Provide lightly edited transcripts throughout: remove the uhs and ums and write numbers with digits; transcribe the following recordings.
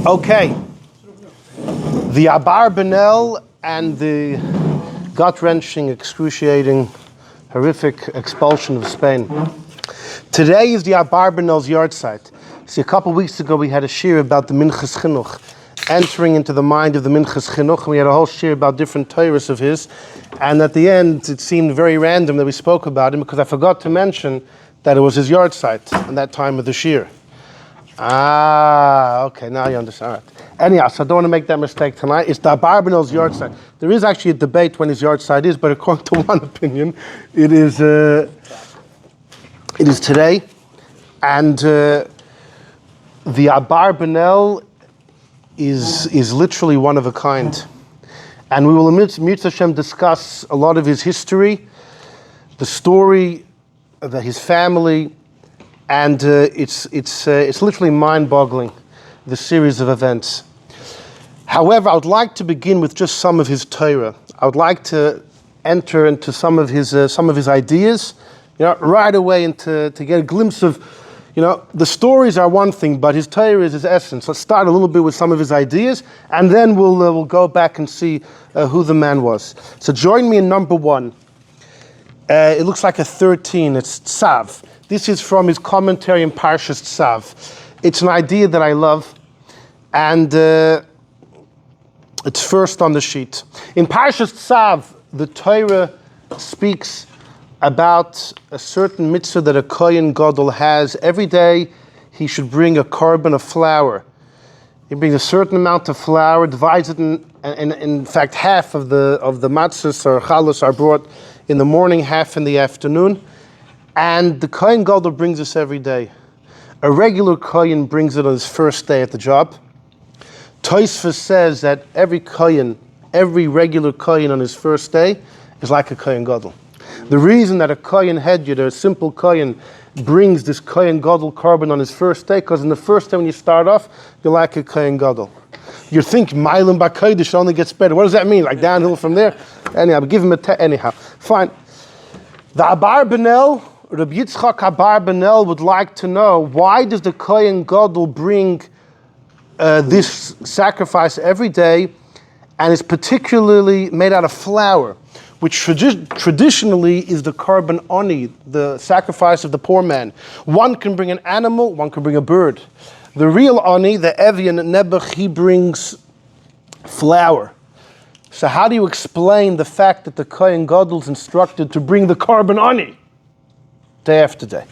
Okay, the Abarbanel and the gut-wrenching, excruciating, horrific expulsion of Spain. Today is the Abarbanel's yard site. See, a couple of weeks ago we had a shir about the Minchas Chinuch, entering into the mind of the Minchas Chinuch, and we had a whole shir about different Torahs of his, and at the end it seemed very random that we spoke about him because I forgot to mention that it was his yard site at that time of the shir. Okay, now you understand. All right. Anyhow, so I don't want to make that mistake tonight. It's the Abarbanel's yard site. There is actually a debate when his yard site is, but according to one opinion, it is today. And the Abarbanel is literally one of a kind. And we will, Mitzvah Hashem, discuss a lot of his history, the story of his family, and it's literally mind-boggling, the series of events. However, I would like to begin with just some of his Torah. I would like to enter into some of his ideas, right away, and to get a glimpse of, the stories are one thing, but his Torah is his essence. Let's start a little bit with some of his ideas, and then we'll go back and see who the man was. So join me in number 1. It looks like a 13. It's Tzav. This is from his commentary in Parshas Tzav. It's an idea that I love, and it's first on the sheet. In Parshas Tzav, the Torah speaks about a certain mitzvah that a Kohen Gadol has. Every day he should bring a korban of flour. He brings a certain amount of flour, divides it in fact half of the matzahs or challah are brought in the morning, half in the afternoon. And the Kohen Gadol brings this every day. A regular Kohen brings it on his first day at the job. Tosfos says that every regular Kohen on his first day is like a Kohen Gadol. The reason that a Kohen Hedyot, a simple Kohen, brings this Kohen Gadol korban on his first day, because in the first day when you start off, you're like a Kohen Gadol. You think Mailim B'Kodesh only gets better. What does that mean? Like downhill from there? Anyhow, give him anyhow. Fine. The Abarbanel, Rabbi Yitzchok Abarbanel, would like to know, why does the Kohen Gadol bring this sacrifice every day, and it's particularly made out of flour, which traditionally is the korban oni, the sacrifice of the poor man. One can bring an animal, one can bring a bird. The real oni, the Evian Nebuch, he brings flour. So how do you explain the fact that the Kohen Gadol is instructed to bring the korban oni day after day?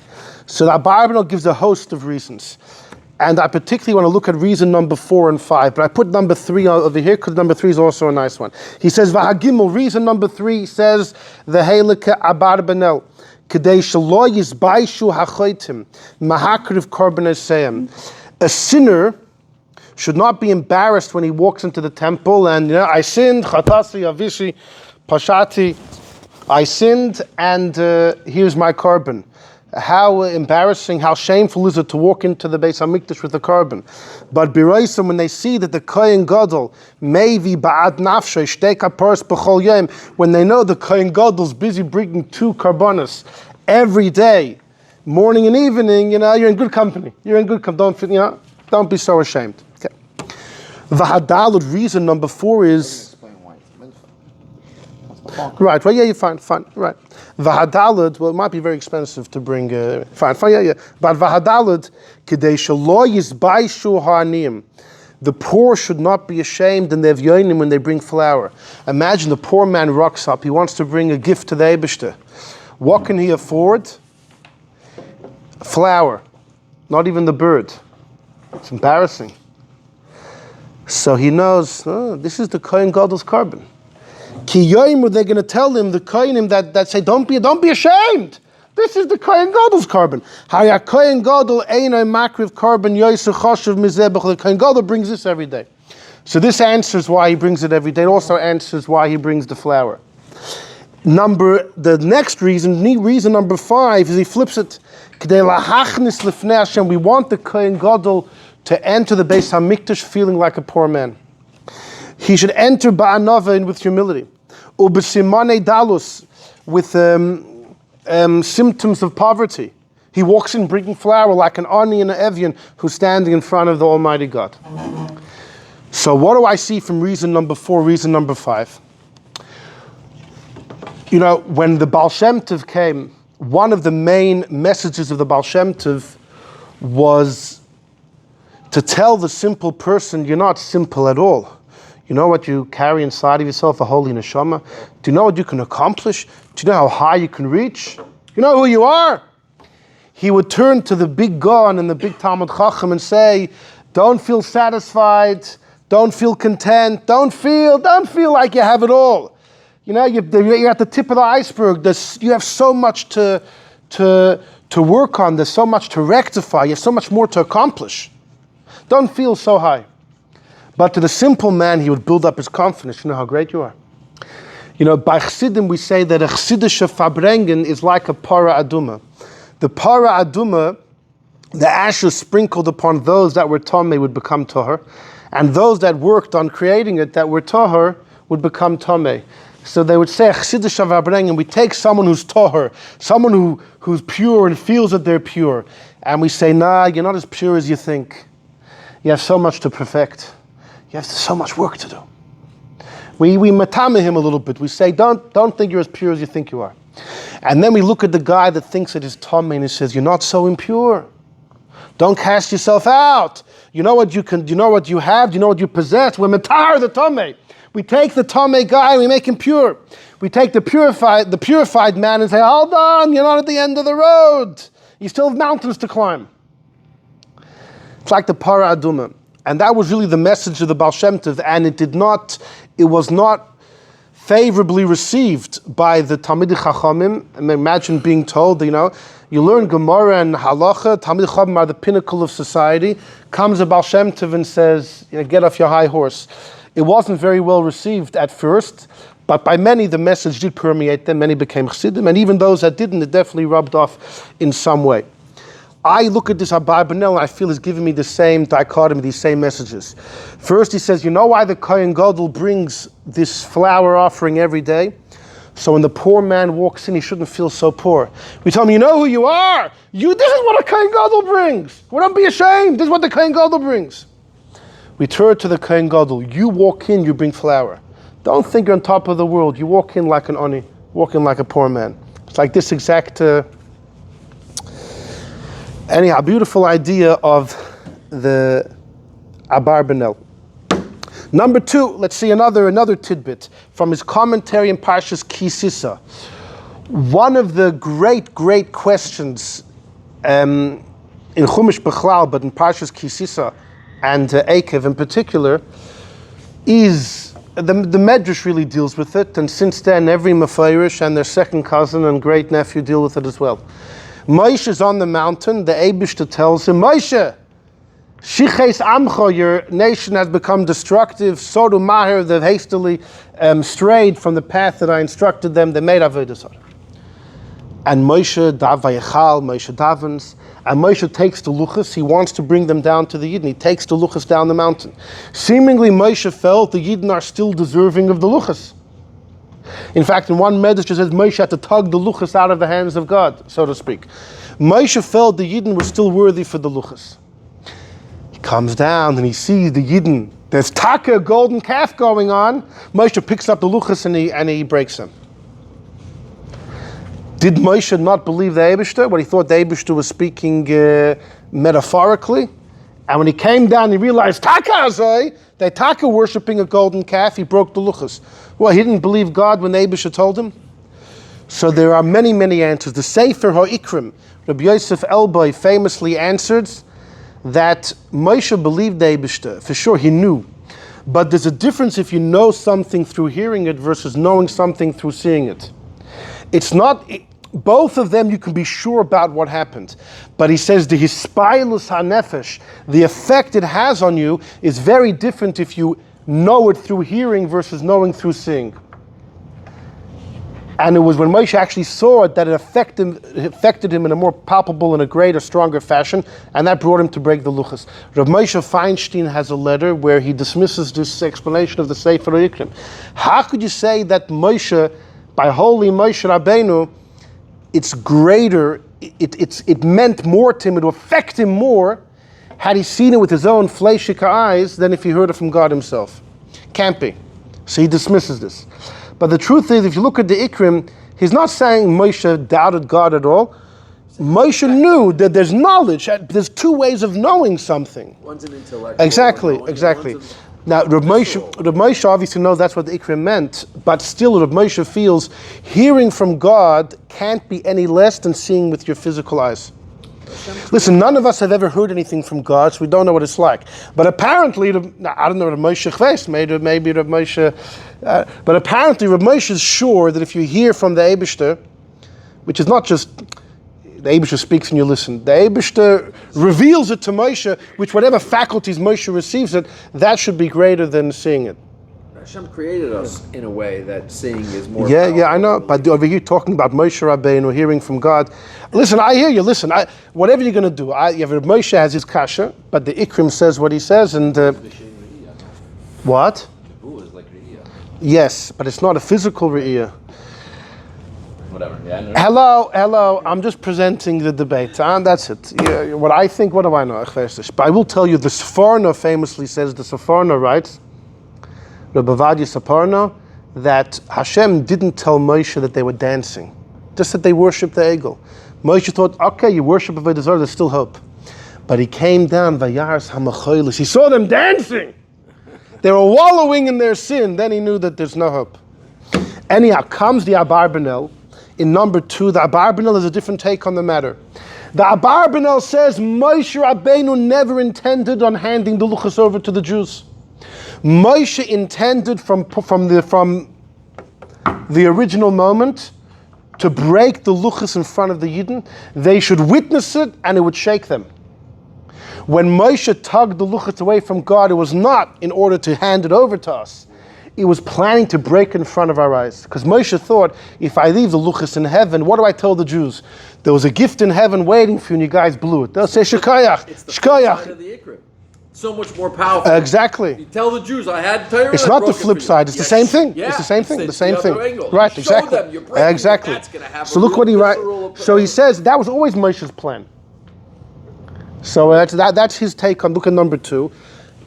So the Abarbanel gives a host of reasons. And I particularly want to look at reason number 4 and 5, but I put number 3 over here because number 3 is also a nice one. He says, V'hagimel, reason number 3 says, the V'helike Abarbanel, K'dei shelo yizbaishu hachoitim, mahakriv korbanosayim. A sinner should not be embarrassed when he walks into the temple and, I sinned, chatasi, avishi, pashati, I sinned, and here's my korban. How embarrassing, how shameful is it to walk into the Beis HaMikdash with the korban? But B'roisam, when they see that the Kohen Gadol, maybe ba'ad nafshay, shtei kaparos b'chol yom, when they know the Kohen Gadol's busy bringing 2 korbanos every day, morning and evening, you're in good company. You're in good company. Don't be so ashamed. Okay. V'hadalud, reason number 4 is. Right, well, yeah, you're fine, right. V'hadalud, well, it might be very expensive to bring, fine, yeah. But v'hadalud, k'dei shelo yizbaishu ha'aniyim. The poor should not be ashamed in their v'yonim when they bring flour. Imagine the poor man rocks up, he wants to bring a gift to the Eibishter. What can he afford? Flour, not even the bird. It's embarrassing. So he knows, this is the Kohen Gadol's korban. Ki yoimu, they're going to tell him, the Kohenim that say, don't be ashamed. This is the Kohen Gadol's korban. Haya Kohen Gadol einay makriv korban yoysu choshev mizebach. The Kohen Gadol brings this every day. So this answers why he brings it every day. It also answers why he brings the flour. The next reason number 5, is he flips it. K'dei lahachnis lifnei Hashem. We want the Kohen Gadol to enter the Beis HaMikdash feeling like a poor man. He should enter ba'anava and with humility. Ubesimane dalus, with symptoms of poverty. He walks in bringing flour like an Ani and an Evian who's standing in front of the Almighty God. So what do I see from reason number 4, reason number 5? You know, when the Baal Shem Tov came, one of the main messages of the Baal Shem Tov was to tell the simple person, you're not simple at all. You know what you carry inside of yourself, a holy neshama? Do you know what you can accomplish? Do you know how high you can reach? You know who you are? He would turn to the big Gaon and the big Talmud Chacham and say, don't feel satisfied, don't feel content, don't feel like you have it all. You know, you're at the tip of the iceberg. You have so much to work on. There's so much to rectify. You have so much more to accomplish. Don't feel so high. But to the simple man, he would build up his confidence. You know how great you are. You know, by Chassidim, we say that a Chassidische Farbrengen is like a para aduma. The para aduma, the ashes sprinkled upon those that were tamei would become tahor, and those that worked on creating it that were tahor would become tamei. So they would say, Chassidische Farbrengen, we take someone who's tahor, someone who's pure and feels that they're pure, and we say, nah, you're not as pure as you think. You have so much to perfect. You have so much work to do. We matame him a little bit. We say, don't think you're as pure as you think you are. And then we look at the guy that thinks it is tamei and he says, you're not so impure. Don't cast yourself out. You know what you can, you know what you have, you know what you possess. We're matar the tamei. We take the tamei guy and we make him pure. We take the purified man and say, hold on, you're not at the end of the road. You still have mountains to climb. It's like the para aduma. And that was really the message of the Baal Shem Tov, and it was not favorably received by the Talmidei Chachamim. Imagine being told, you know, you learn Gemara and Halacha, Talmidei Chachamim are the pinnacle of society. Comes the Baal Shem Tov and says, you know, get off your high horse. It wasn't very well received at first, but by many the message did permeate them. Many became Chassidim, and even those that didn't, it definitely rubbed off in some way. I look at this Abarbanel and I feel he's giving me the same dichotomy, these same messages. First he says, you know why the Kohen Gadol brings this flour offering every day? So when the poor man walks in, he shouldn't feel so poor. We tell him, you know who you are. This is what a Kohen Gadol brings. Well, don't be ashamed. This is what the Kohen Gadol brings. We turn to the Kohen Gadol. You walk in, you bring flour. Don't think you're on top of the world. You walk in like an ani, walk in like a poor man. It's like this exact... Anyhow, beautiful idea of the Abarbanel. Number 2, let's see another tidbit from his commentary in Parshas Ki Sisa. One of the great questions in Chumash Bechlal, but in Parshas Ki Sisa and Ekev in particular, is the Medrash really deals with it, and since then every Mefarish and their second cousin and great nephew deal with it as well. Moshe is on the mountain. The Eibishter tells him, Moshe, Shiches Amcha, your nation has become destructive. So do Maher, they've hastily strayed from the path that I instructed them. They made Avodah Zarah. And Moshe davens, and Moshe takes the luchas. He wants to bring them down to the Yidden. He takes the luchas down the mountain. Seemingly Moshe felt the Yidden are still deserving of the luchas. In fact, in one Medrash it says Moshe had to tug the luchas out of the hands of God, so to speak. Moshe felt the Yidden were still worthy for the luchas. He comes down and he sees the Yidden. There's taka, a golden calf going on. Moshe picks up the luchas and he breaks them. Did Moshe not believe the Eibishter? What he thought the Eibishter was speaking metaphorically? And when he came down, he realized, taka azoi, they taka worshipping a golden calf, he broke the luchas. Well, he didn't believe God when the Eibishter told him? So there are many answers. The Sefer HaIkrim, Rabbi Yosef Elboi famously answered that Moshe believed the Eibishter. For sure, he knew. But there's a difference if you know something through hearing it versus knowing something through seeing it. It's not... Both of them you can be sure about what happened. But he says the hispilus hanefesh, the effect it has on you is very different if you know it through hearing versus knowing through seeing. And it was when Moshe actually saw it that it affected him in a more palpable and a greater, stronger fashion, and that brought him to break the luchas. Rav Moshe Feinstein has a letter where he dismisses this explanation of the Sefer HaIkrim. How could you say that Moshe, by holy Moshe Rabbeinu, it's greater it meant more to him, it would affect him more had he seen it with his own fleishika eyes than if he heard it from God himself. Can't be. So he dismisses this. But the truth is, if you look at the Ikrim, he's not saying Moshe doubted God at all. Moshe knew that there's knowledge, there's two ways of knowing something. One's an intellectual. Exactly. Now, Reb Moshe obviously knows that's what the Ikrim meant, but still Reb Moshe feels hearing from God can't be any less than seeing with your physical eyes. Listen, none of us have ever heard anything from God, so we don't know what it's like. But apparently, I don't know Reb Moshe Chves, maybe Reb Moshe, but apparently Reb Moshe is sure that if you hear from the Eibishter, which is not just the Eibishter speaks and you listen, the Eibishter reveals it to Moshe, which whatever faculties Moshe receives it, that should be greater than seeing it. Hashem created us in a way that seeing is more powerful. I know. But over here talking about Moshe Rabbeinu, hearing from God. Listen, I hear you. Listen, whatever you're going to do, Moshe has his kasha, but the Ikrim says what he says, and what? Yes, but it's not a physical re'iyah. Whatever. Yeah, Hello. I'm just presenting the debate, and that's it. Yeah, what I think, what do I know? But I will tell you, the Sforno famously says, the Sforno writes, Rabbi Ovadia Saparno, that Hashem didn't tell Moshe that they were dancing, just that they worshipped the Egel. Moshe thought, okay, you worship Avodah Zarah, there's still hope. But he came down, Vayars HaMacholis, he saw them dancing. They were wallowing in their sin. Then he knew that there's no hope. Anyhow, comes the Abarbanel. In number 2, the Abarbanel is a different take on the matter. The Abarbanel says Moshe Rabbeinu never intended on handing the luchos over to the Jews. Moshe intended from the original moment to break the luchos in front of the Yidden. They should witness it and it would shake them. When Moshe tugged the luchos away from God, it was not in order to hand it over to us. It was planning to break in front of our eyes. Because Moshe thought, if I leave the luchos in heaven, what do I tell the Jews? There was a gift in heaven waiting for you and you guys blew it. They'll say, Shekayach, it's the flip side of the Ikrim. So much more powerful. Exactly. You tell the Jews, I had Torah. It's not the flip side. It's the same thing. Yeah, it's the same thing. The same thing. Angle. Right. You exactly. Show them, you're breaking exactly. That's gonna have so look what he writes. So he says that was always Moshe's plan. So that's his take on. Look at number 2.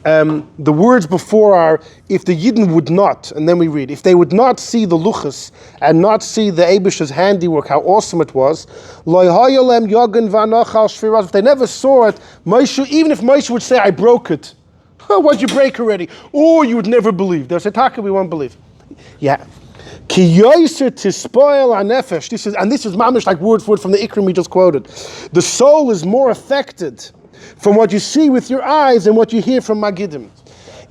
The words before are, if the Yidden would not, and then we read, if they would not see the luchos and not see the Eibishter's handiwork, how awesome it was, if they never saw it, Moshe, even if Moshe would say, I broke it, what'd you break already? Oh, you would never believe. They'll say, Taka, we won't believe. Yeah. Ki yoser tispoil hanefesh. This is mamish like word for word from the Ikrim we just quoted. The soul is more affected from what you see with your eyes and what you hear from Magidim.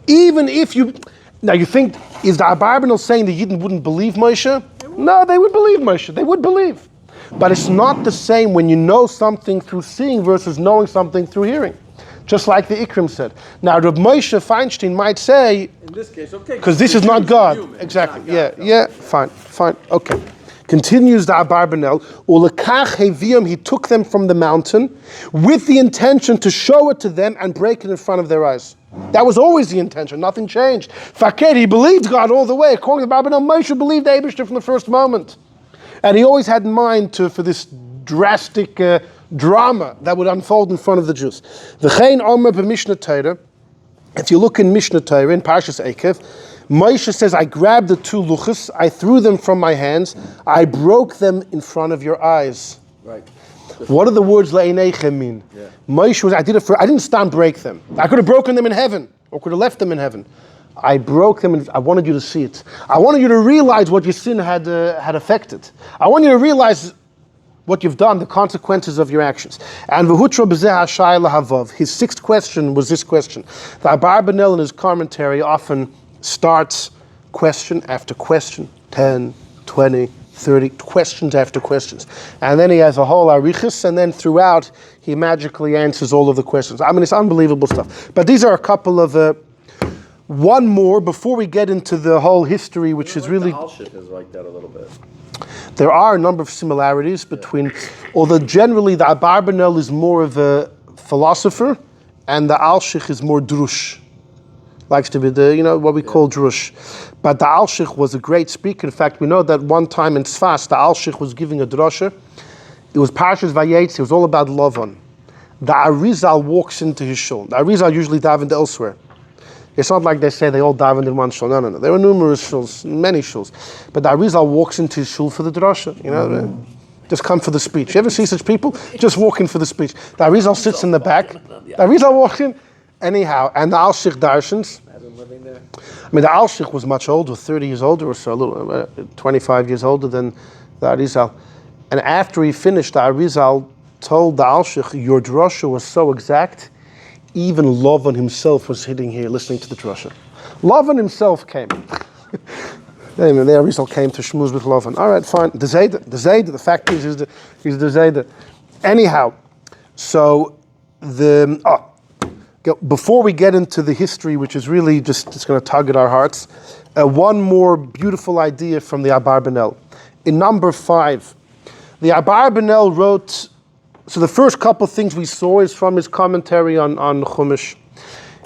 Even if you think, is the Abarbanel saying the Yidden wouldn't believe Moshe? No, they would believe Moshe. They would believe. But it's not the same when you know something through seeing versus knowing something through hearing. Just like the Ikrim said. Now, Reb Moshe Feinstein might say, in this case, okay, because this is not God. Human, exactly. Not God. Yeah. Fine. Okay. Continues the Abarbanel, Ulekach heviam, he took them from the mountain with the intention to show it to them and break it in front of their eyes. That was always the intention, nothing changed. Fakir, he believed God all the way. According to the Abarbanel, Moshe believed Eibishter from the first moment. And he always had in mind for this drastic drama that would unfold in front of the Jews. V'chein omer b'Mishnah Torah, if you look in Mishnah Torah, in Parshas Eikev, Moshe says, I grabbed the 2 luchos, I threw them from my hands, I broke them in front of your eyes. Right. What do the words le'einechem mean? Yeah. Moshe was, I didn't stand break them. I could have broken them in heaven, or could have left them in heaven. I broke them and I wanted you to see it. I wanted you to realize what your sin had affected. I want you to realize what you've done, the consequences of your actions. And v'hutra b'zeh hashai lahavav. His 6th question was this question. The Abarbanel in his commentary often starts question after question, 10, 20, 30 questions after questions. And then he has a whole arichis, and then throughout he magically answers all of the questions. I mean, it's unbelievable stuff. But these are a couple of, one more before we get into the whole history, which is really... The Alshich is like that a little bit. There are a number of similarities between, although generally the Abarbanel is more of a philosopher, and the Alshich is more drush. Likes to be what we call drush. But the Alshich was a great speaker. In fact, we know that one time in Tzfas, the Alshich was giving a drosha, It was Parshas Vayetz. It was all about Lavan. The Arizal walks into his shul. The Arizal usually davened elsewhere. It's not like they say they all davened in one shul. No. There were numerous shuls, many shuls. But the Arizal walks into his shul for the drasha. Just come for the speech. You ever see such people? Just walking for the speech. The Arizal sits in the back. The Arizal walks in. Anyhow, and the Al-Shich darshans. Living there. I mean, the Al-Shich was much older, 30 years older or so, a little, 25 years older than the Arizal. And after he finished, the Arizal told the Al-Shich, your drasha was so exact, even Lavan himself was sitting here listening to the drasha. Lavan himself came. The Arizal came to shmuz with Lavan. All right, fine. The Zayda, the fact is, he's the Zayda. Anyhow, so before we get into the history, which is really just going to tug at our hearts, one more beautiful idea from the Abarbanel. In number 5, the Abarbanel wrote, so the first couple of things we saw is from his commentary on Chumash.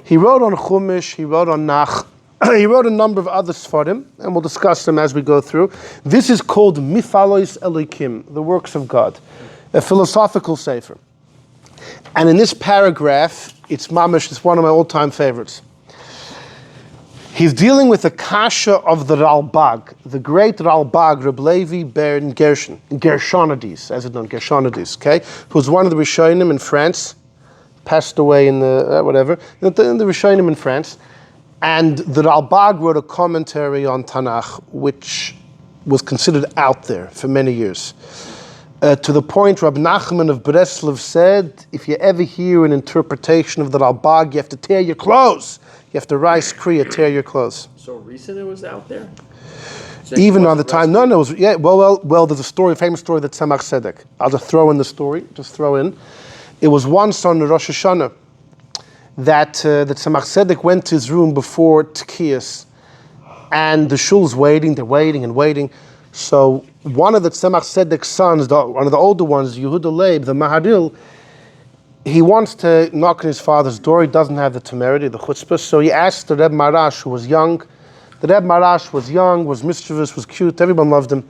He wrote on Chumash, he wrote on Nach, he wrote a number of other Sfarim, and we'll discuss them as we go through. This is called Mifalois Elikim, the works of God, a philosophical sefer. And in this paragraph, it's mamish, it's one of my all-time favorites. He's dealing with the kasha of the Ralbag, the great Ralbag, Reb Levi ben Gershon, Gershonides, as it's known, Gershonides, okay? Who was one of the Rishonim in France, passed away in the, in the Rishonim in France. And the Ralbag wrote a commentary on Tanakh, which was considered out there for many years. To the point Rab Nachman of Breslov said, if you ever hear an interpretation of the Ralbag, you have to tear your clothes. You have to rise kriya, tear your clothes. So recent it was out there? Even on the time, no, it was, yeah, well, there's a famous story that Tzemach Tzedek. I'll just throw in the story, It was once on Rosh Hashanah that Tzemach Tzedek went to his room before Tkiyas, and the shul's waiting, they're waiting. So one of the Tzemach Tzedek's sons, one of the older ones, Yehuda Leib, the Maharil, he wants to knock on his father's door. He doesn't have the temerity, the chutzpah, so he asked the Reb Marash, who was young. The Reb Marash was young, was mischievous, was cute, everyone loved him.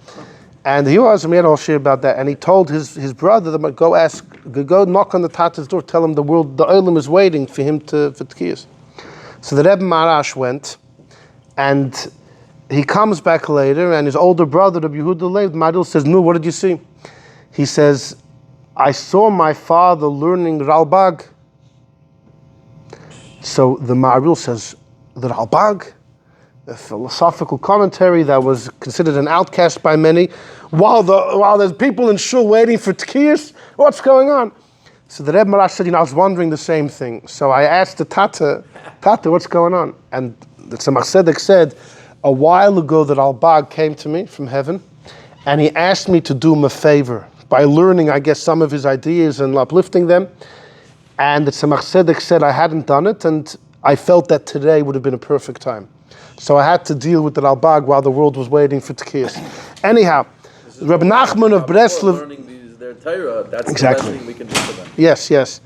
And he was, and we had a whole share about that, and he told his brother that go knock on the Tata's door, tell him the Olam is waiting for him for Tkiyas. So the Reb Marash went, and he comes back later, and his older brother, Rabbi Yehuda Leib, Madil, says, "No, what did you see?" He says, "I saw my father learning Ralbag." So the Ma'aril says, the Ralbag, a philosophical commentary that was considered an outcast by many, while there's people in shul waiting for Tkiyas, what's going on? So the Rebbe Marash said, I was wondering the same thing. So I asked the Tata, what's going on? And the Tzemach Tzedek said, a while ago the Ralbag came to me from heaven, and he asked me to do him a favor by learning, I guess, some of his ideas and uplifting them. And the Tzemach Tzedek said I hadn't done it, and I felt that today would have been a perfect time. So I had to deal with the Ralbag while the world was waiting for Tkiyas. Anyhow, Reb Nachman of Breslov... Learning their Torah, that's exactly the best thing we can do for them. Yes.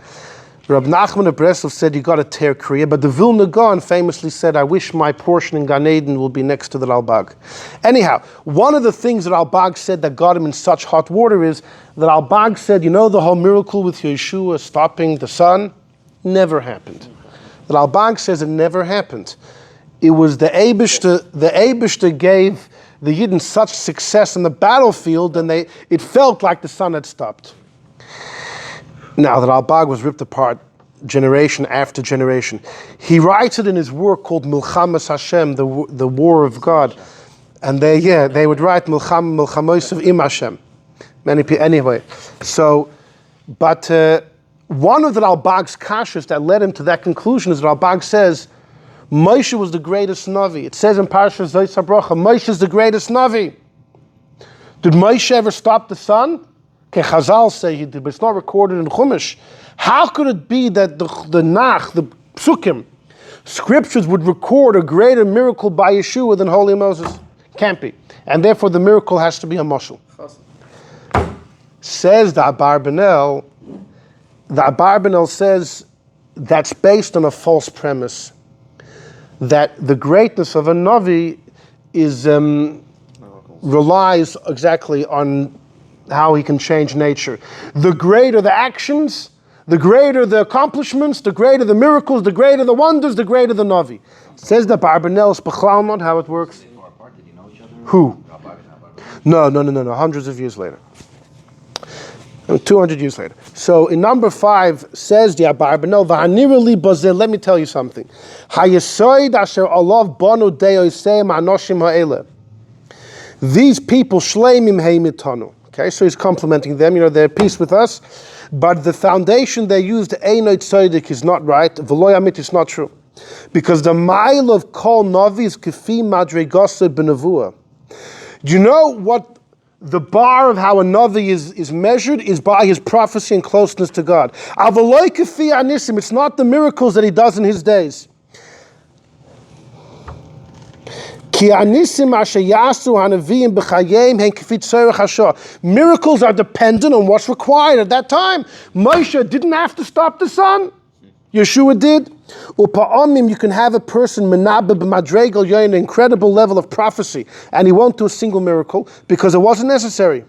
Reb Nachman of Breslov said you got to tear kriya, but the Vilna Gaon famously said, I wish my portion in Gan Eden will be next to the Ralbag. Anyhow, one of the things that Ralbag said that got him in such hot water is that Ralbag said, the whole miracle with Yeshua stopping the sun never happened. The Ralbag says it never happened. It was the Eibishter gave the Yidden such success in the battlefield, and it felt like the sun had stopped. Now, the Ralbag was ripped apart generation after generation. He writes it in his work called Milchamas Hashem, the War of God. And they would write Milchamois of Im Hashem. Many people, anyway. So, but one of the Ralbag's kashas that led him to that conclusion is Ralbag says, Moshe was the greatest Navi. It says in Parashas Zayis HaBracha, Moshe is the greatest Navi. Did Moshe ever stop the sun? Okay, Chazal say he did, but it's not recorded in Chumash. How could it be that the Psukim, scriptures would record a greater miracle by Yeshua than Holy Moses? Can't be. And therefore the miracle has to be a mashal. Says the Abarbanel says that's based on a false premise. That the greatness of a Navi is relies exactly on how he can change nature. The greater the actions, the greater the accomplishments, the greater the miracles, the greater the wonders, the greater the Navi. It says that Abarbanel is not how it works. Who? No. Hundreds of years later. 200 years later. So in number 5 says the Abarbanel, V'hanirali bazel, let me tell you something. Hayesoid asher alav banu de'oseim anoshim ha'ele. These people, shleimim heimitanu. Okay, so he's complimenting them, they're at peace with us. But the foundation they used, Einoid Tzedek, is not right. V'lo yamit is not true. Because the mile of kol navi is kefi madregasa b'nevuah. Do you know what the bar of how a navi is measured is by his prophecy and closeness to God? Avaloi kefi anisim, it's not the miracles that he does in his days. Miracles are dependent on what's required at that time. Moshe didn't have to stop the sun. Yeshua did. You can have a person an incredible level of prophecy, and he won't do a single miracle because it wasn't necessary.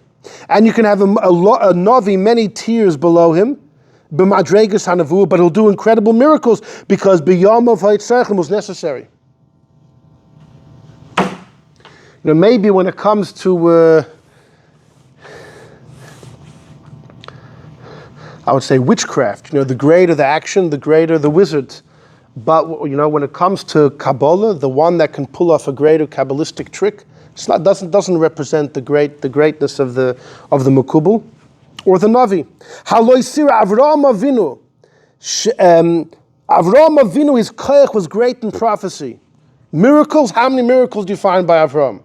And you can have a Navi many tiers below him, but he'll do incredible miracles because b'yom was necessary. Maybe when it comes to, I would say witchcraft, the greater the action, the greater the wizard. But, when it comes to Kabbalah, the one that can pull off a greater Kabbalistic trick, doesn't represent the greatness of the Makubal or the Navi. Avraham Avinu, his koyach was great in prophecy. Miracles, how many miracles do you find by Avraham?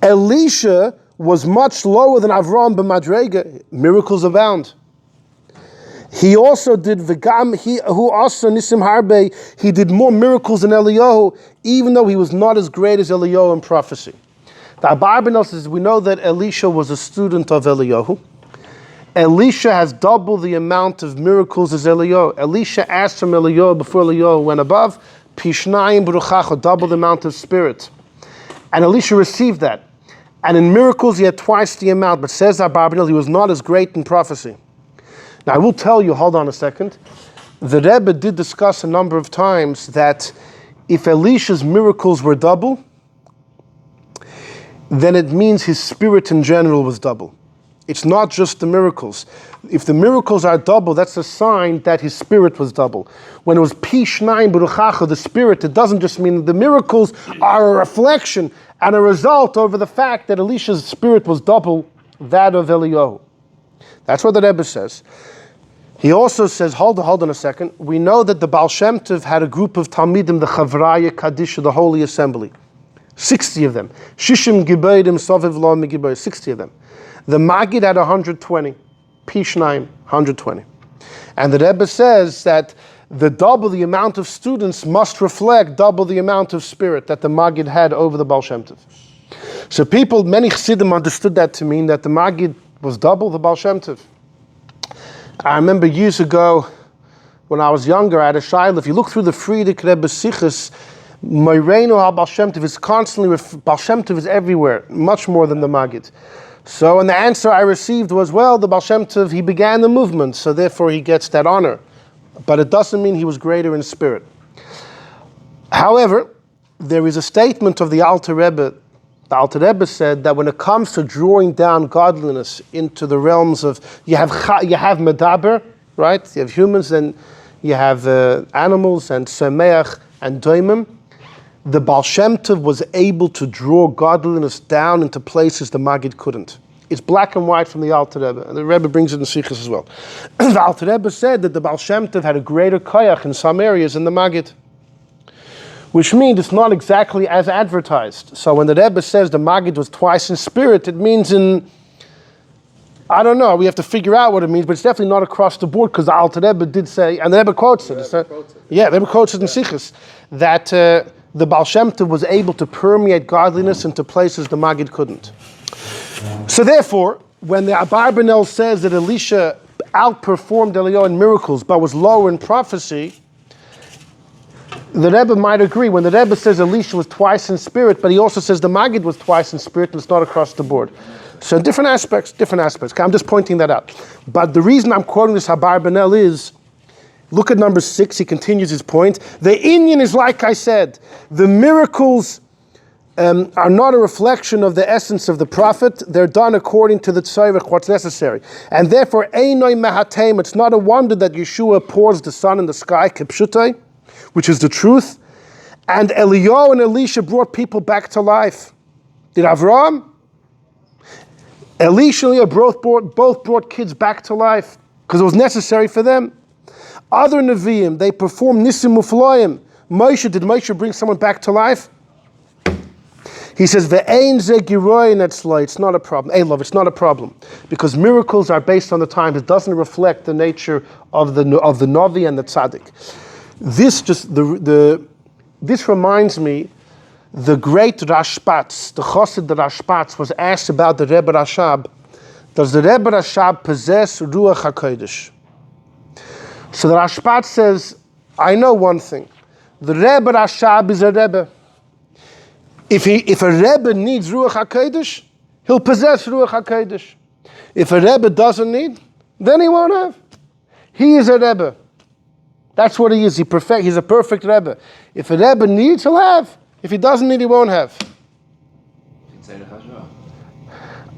Elisha was much lower than Avraham b'madrega. Miracles abound. He also did nisim harbe. He did more miracles than Eliyahu, even though he was not as great as Eliyahu in prophecy. The Abarbanel says we know that Elisha was a student of Eliyahu. Elisha has double the amount of miracles as Eliyahu. Elisha asked from Eliyahu before Eliyahu went above, Pishnayim Baruchacha, double the amount of spirit. And Elisha received that. And in miracles he had twice the amount, but says Abarbanel, he was not as great in prophecy. Now I will tell you, hold on a second, the Rebbe did discuss a number of times that if Elisha's miracles were double, then it means his spirit in general was double. It's not just the miracles. If the miracles are double, that's a sign that his spirit was double. When it was Pishnayim Baruchacha, the spirit, it doesn't just mean the miracles are a reflection and a result over the fact that Elisha's spirit was double that of Eliyahu. That's what the Rebbe says. He also says, hold on a second, we know that the Baal Shem Tov had a group of Talmidim, the Chavraya Kadisha, the Holy Assembly. 60 of them. Shishim Gibeirim Soviv Lo Megibeir, 60 of them. The Magid had 120. Pishnayim, 120. And the Rebbe says that the amount of students must reflect double the amount of spirit that the Magid had over the Baal Shem Tov. So many Chassidim understood that to mean that the Magid was double the Baal Shem Tov. I remember years ago, when I was younger, I had a shayla. If you look through the Frierdiker Rebbe's Sichos, Moreinu HaBaal Shem Tov is constantly, Baal Shem Tov is everywhere, much more than the Magid. So, and the answer I received was, well, the Baal Shem Tov, he began the movement, so therefore he gets that honor. But it doesn't mean he was greater in spirit. However, there is a statement of the Alter Rebbe. The Alter Rebbe said that when it comes to drawing down godliness into the realms of, you have medaber, right? You have humans, and you have animals, and semeach, and doimim. The Baal Shem Tov was able to draw godliness down into places the Magid couldn't. It's black and white from the Alter Rebbe, and the Rebbe brings it in Sichos as well. The Alter Rebbe said that the Baal Shem Tov had a greater koyach in some areas than the Magid, which means it's not exactly as advertised. So when the Rebbe says the Magid was twice in spirit, it means I don't know, we have to figure out what it means, but it's definitely not across the board, because the Alter Rebbe did say, and the Rebbe quotes it. The Rebbe quotes it in Sichos, that the Baal Shem Tov was able to permeate godliness into places the Magid couldn't. So therefore, when the Abarbanel says that Elisha outperformed Eliyahu in miracles, but was lower in prophecy, the Rebbe might agree. When the Rebbe says Elisha was twice in spirit, but he also says the Magid was twice in spirit, and it's not across the board. So different aspects. Okay, I'm just pointing that out. But the reason I'm quoting this Abarbanel is, look at number 6, he continues his point. The Inyan is like I said, the miracles are not a reflection of the essence of the prophet. They're done according to the tzorech, what's necessary. And therefore, Einoi Mehatem, it's not a wonder that Yeshua pours the sun in the sky, Kipshutai, which is the truth. And Eliyahu and Elisha brought people back to life. Did Avraham? Elisha and Eliyahu both brought kids back to life because it was necessary for them. Other Nevi'im, they performed Nisim Mufloim. Did Moshe bring someone back to life? He says, Ve'ein ze giroyin etzlo, it's not a problem. Hey, love, it's not a problem. Because miracles are based on the time. It doesn't reflect the nature of the Navi and the Tzaddik. This reminds me, the great Rashpatz, the Chassid Rashpatz, was asked about the Rebbe Rashab. Does the Rebbe Rashab possess Ruach HaKodesh? So the Rashpatz says, I know one thing. The Rebbe Rashab is a Rebbe. If a Rebbe needs Ruach HaKodesh, he'll possess Ruach HaKodesh. If a Rebbe doesn't need, then he won't have. He is a Rebbe. That's what he is. He's a perfect Rebbe. If a Rebbe needs, he'll have. If he doesn't need, he won't have.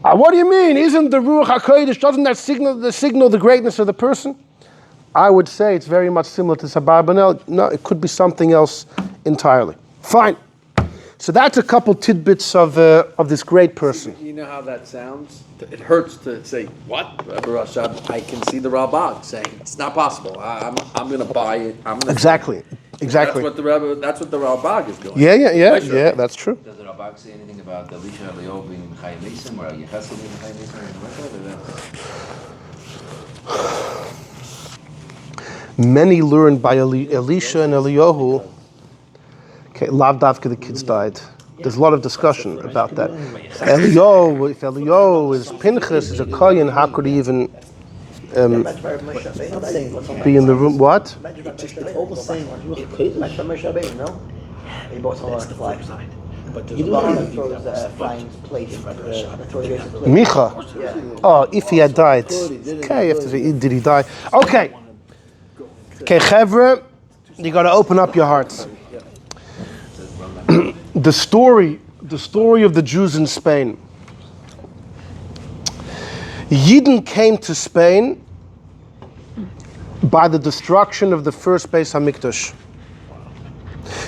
What do you mean? Isn't the Ruach HaKodesh, doesn't that signal the greatness of the person? I would say it's very much similar to Abarbanel. No, it could be something else entirely. Fine. So that's a couple tidbits of this great person. You know how that sounds? It hurts to say, what? I can see the Ralbag saying, it's not possible. I'm going to buy it. Exactly. That's what the Ralbag is doing. Yeah, that's true. Does the Ralbag say anything about Elisha and Eliyahu being Chayim Nisim or Yechesel being Chayim Nisim in the record? Many learned by Elisha and Eliyahu. Okay, Lav Davka, the kids died. There's a lot of discussion about that. If Eliyahu is Pinchas, is a Kohen, how could he even be in the room? What? It's almost saying, no? He bought some of the flags. But you throws flying plates. Micha. Oh, if he had died. Okay, did he die? Okay, Chevra, you got to open up your hearts. The story of the Jews in Spain. Yidden came to Spain by the destruction of the first Beis HaMikdash.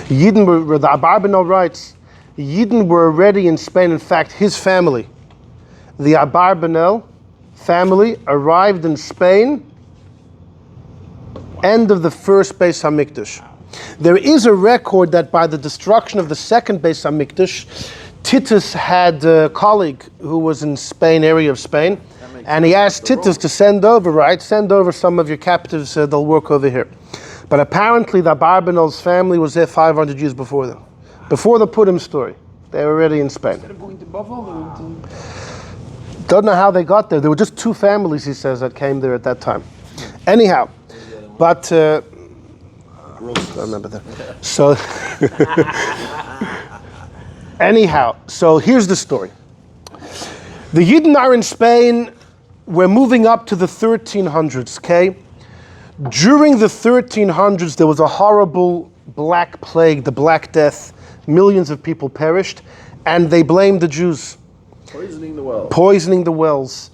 Yidden were, the Abarbanel writes, Yidden were already in Spain. In fact, his family, the Abarbanel family, arrived in Spain end of the first Beis HaMikdash. There is a record that by the destruction of the second Beis HaMikdash, Titus had a colleague who was in Spain, area of Spain, and he asked Titus to send over some of your captives, they'll work over here. But apparently the Abarbanel's family was there 500 years before them. Before the Purim story, they were already in Spain. Don't know how they got there. There were just 2 families, he says, that came there at that time. Anyhow, but... I remember that. So, anyhow, so here's the story. The Yidden are in Spain. We're moving up to the 1300s, okay? During the 1300s, there was a horrible black plague, the Black Death. Millions of people perished, and they blamed the Jews. Poisoning the wells. Poisoning the wells.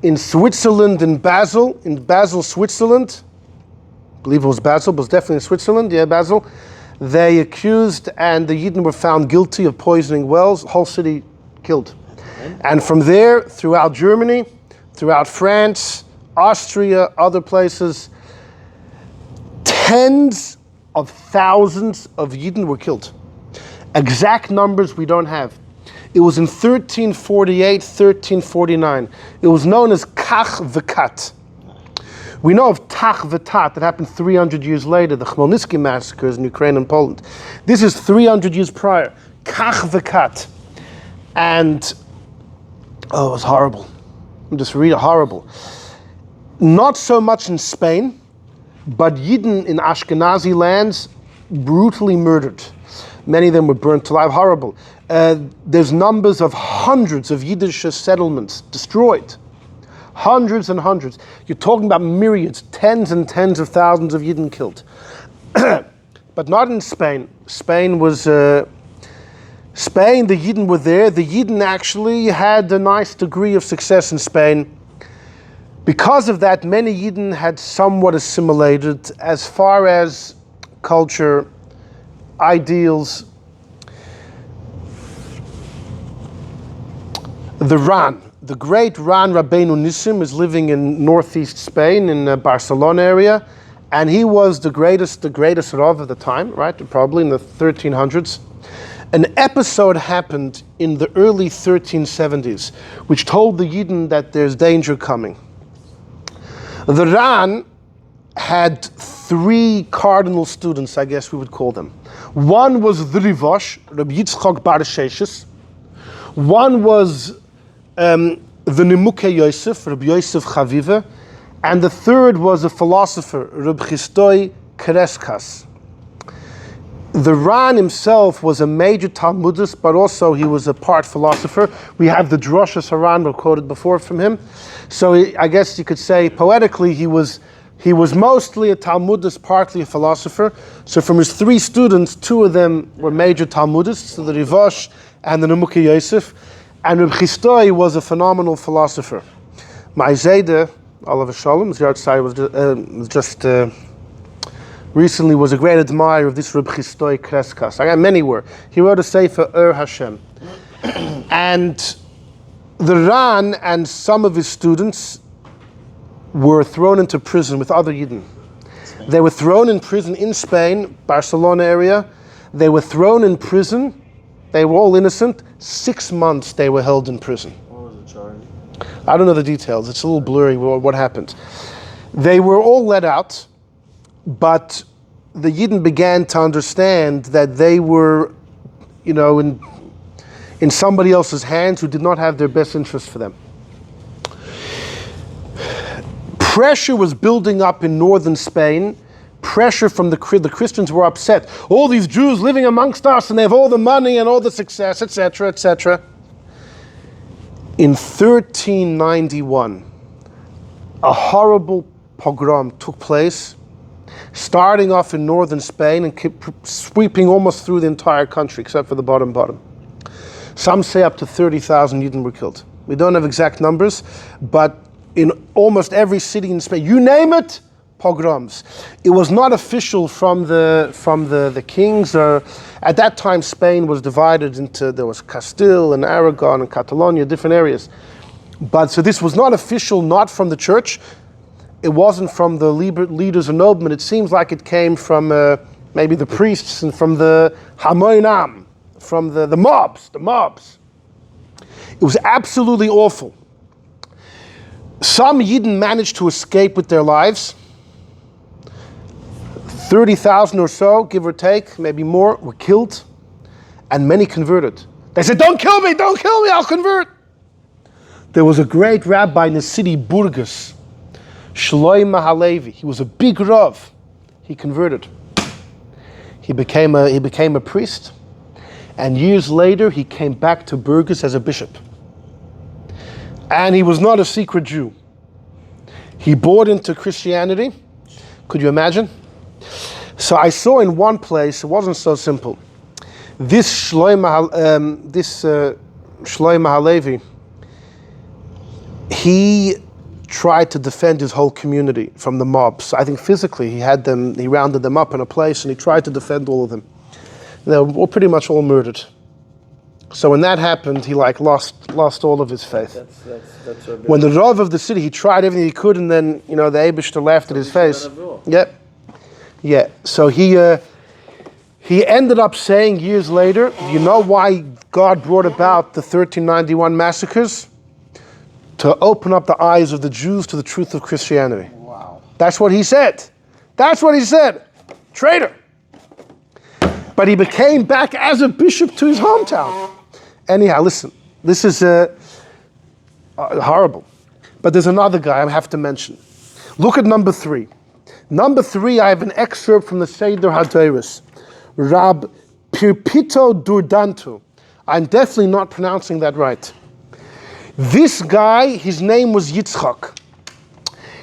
In Switzerland, in Basel, Switzerland, I believe it was Basel, but it was definitely in Switzerland, yeah, Basel. They accused, and the Yidden were found guilty of poisoning wells, whole city killed. And from there, throughout Germany, throughout France, Austria, other places, tens of thousands of Yidden were killed. Exact numbers we don't have. It was in 1348, 1349. It was known as Kach V'Kat. We know of Tach V'Tat that happened 300 years later, the Khmelnytsky massacres in Ukraine and Poland. This is 300 years prior. Kach V'Kat. And, it was horrible. I'm just reading, horrible. Not so much in Spain, but Yidden in Ashkenazi lands, brutally murdered. Many of them were burnt alive. Horrible. There's numbers of hundreds of Yiddish settlements destroyed. Hundreds and hundreds. You're talking about myriads, tens and tens of thousands of Yidden killed. But not in Spain. Spain, the Yidden were there. The Yidden actually had a nice degree of success in Spain. Because of that, many Yidden had somewhat assimilated as far as culture, ideals. The great Ran Rabbeinu Nissim is living in northeast Spain, in the Barcelona area, and he was the greatest Rav of the time, right? Probably in the 1300s. An episode happened in the early 1370s, which told the Yidden that there's danger coming. The Ran had three cardinal students, I guess we would call them. One was the Rivosh, Rabbi Yitzchok Bar Sheshes. One was the Nimuke Yosef, Rabbi Yosef Chaviva. And the third was a philosopher, Rabbi Chistoi Kereskas. The Ran himself was a major Talmudist, but also he was a part philosopher. We have the Drosha Haran we quoted before from him. So I guess you could say poetically he was mostly a Talmudist, partly a philosopher. So from his three students, two of them were major Talmudists, the Rivosh and the Nemuke Yosef. And Reb Chistoi was a phenomenal philosopher. Ma'izeda, Oliver Shalom, Ziyartzai was just recently was a great admirer of this Reb Chistoi Kreskas. I got many were. He wrote a sefer, Hashem. And the Ran and some of his students were thrown into prison with other Yidden. They were thrown in prison in Spain, Barcelona area. They were thrown in prison. They were all innocent. 6 months they were held in prison. What was the charge? I don't know the details. It's a little blurry what happened. They were all let out, but the Yidden began to understand that they were, in somebody else's hands who did not have their best interest for them. Pressure was building up in northern Spain. Pressure from the Christians were upset. All these Jews living amongst us, and they have all the money and all the success, etc., etc. In 1391, a horrible pogrom took place, starting off in northern Spain and sweeping almost through the entire country, except for the bottom. Some say up to 30,000 Yidden were killed. We don't have exact numbers, but in almost every city in Spain, you name it, pogroms. It was not official from the kings. At that time, Spain was divided into, there was Castile and Aragon and Catalonia, different areas. But so this was not official, not from the church. It wasn't from the leaders or noblemen. It seems like it came from maybe the priests and from the Hamoinam, from the mobs. It was absolutely awful. Some Yidden managed to escape with their lives. 30,000 or so, give or take, maybe more, were killed, and many converted. They said, don't kill me, I'll convert. There was a great rabbi in the city, Burgos, Shlomo Halevi. He was a big Rav. He converted. He became a priest, and years later, he came back to Burgos as a bishop. And he was not a secret Jew. He bought into Christianity. Could you imagine? So I saw in one place, it wasn't so simple. This Shlomo Halevi, he tried to defend his whole community from the mobs. I think physically he rounded them up in a place and he tried to defend all of them. They were pretty much all murdered. So when that happened, he lost all of his faith. That's when the Rav of the city, he tried everything he could, and then the Eibishter laughed at his face. Yeah. So he ended up saying years later, you know why God brought about the 1391 massacres? To open up the eyes of the Jews to the truth of Christianity. Wow. That's what he said. Traitor. But he became back as a bishop to his hometown. Anyhow, listen, this is horrible. But there's another guy I have to mention. Look at number 3. Number 3, I have an excerpt from the Seder HaTorah. Rab Pirpito Durdantu. I'm definitely not pronouncing that right. This guy, his name was Yitzchok.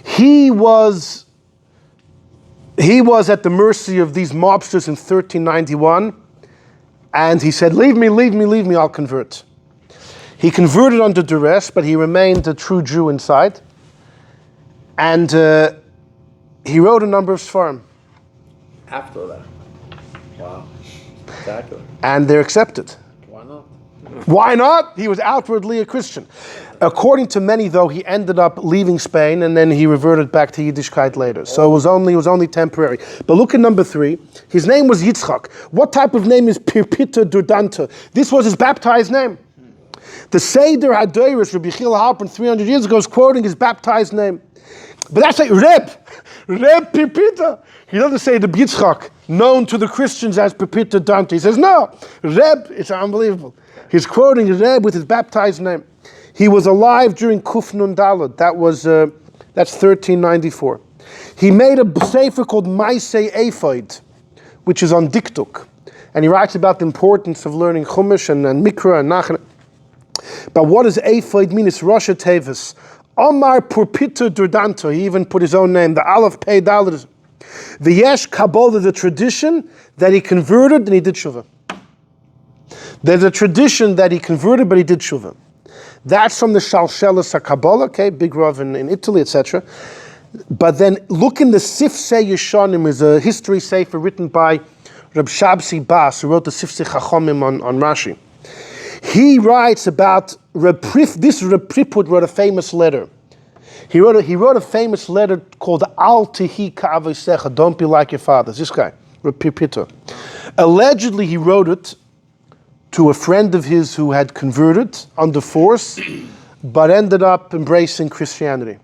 He was at the mercy of these mobsters in 1391, and he said, leave me, I'll convert. He converted under duress, but he remained a true Jew inside. And he wrote a number of Sfarim. After that. Wow. Exactly. And they're accepted. Why not? Why not? He was outwardly a Christian. According to many, though, he ended up leaving Spain and then he reverted back to Yiddishkeit later. So it was only temporary. But look at number 3. His name was Yitzchok. What type of name is Pirpita Durdanta? This was his baptized name. The Seder HaDoros, Rabbi Chil Halpern, 300 years ago, is quoting his baptized name. But that's like Reb Pirpita. He doesn't say the Yitzchok, known to the Christians as Pirpita Dante. He says, no, Reb, it's unbelievable. He's quoting Reb with his baptized name. He was alive during Kuf Nun Daled. That's 1394. He made a sefer called Maaseh Ephod, which is on Diktuk. And he writes about the importance of learning Chumash and Mikra and Nachan. But what does Ephod mean? It's Rosh Tevis. Omar Purpita Durdanto. He even put his own name. The Aleph Pei Daled. The Yesh Kabbalah, the tradition that he converted and he did Shuvah. There's a tradition that he converted but he did Shuvah. That's from the Shalshelas HaKabbalah, okay, big Rav in Italy, etc. But then look in the Sifsei Yeshanim, is a history sefer written by Reb Shabsi Bas, who wrote the Sifsei Chachomim on Rashi. He writes about Reb Priput wrote a famous letter. He wrote a famous letter called Al Tihi Ka'avosecha, don't be like your fathers. This guy, Reb Priput. Allegedly, he wrote it to a friend of his who had converted under force, but ended up embracing Christianity.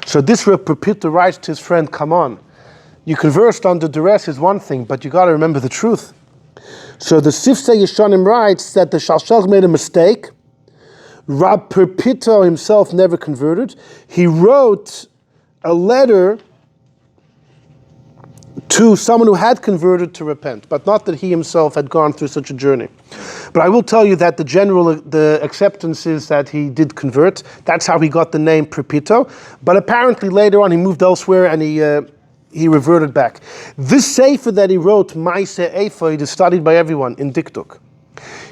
So this Reb Priput writes to his friend, come on, you conversed under duress is one thing, but you got to remember the truth. So the Sifsei Yeshanim writes that the Shalshel made a mistake. Rab Pirpito himself never converted. He wrote a letter to someone who had converted to repent, but not that he himself had gone through such a journey. But I will tell you that the acceptance is that he did convert. That's how he got the name Pirpito. But apparently later on he moved elsewhere and he reverted back. This sefer that he wrote, Maaseh Ephod, is studied by everyone in Diktuk.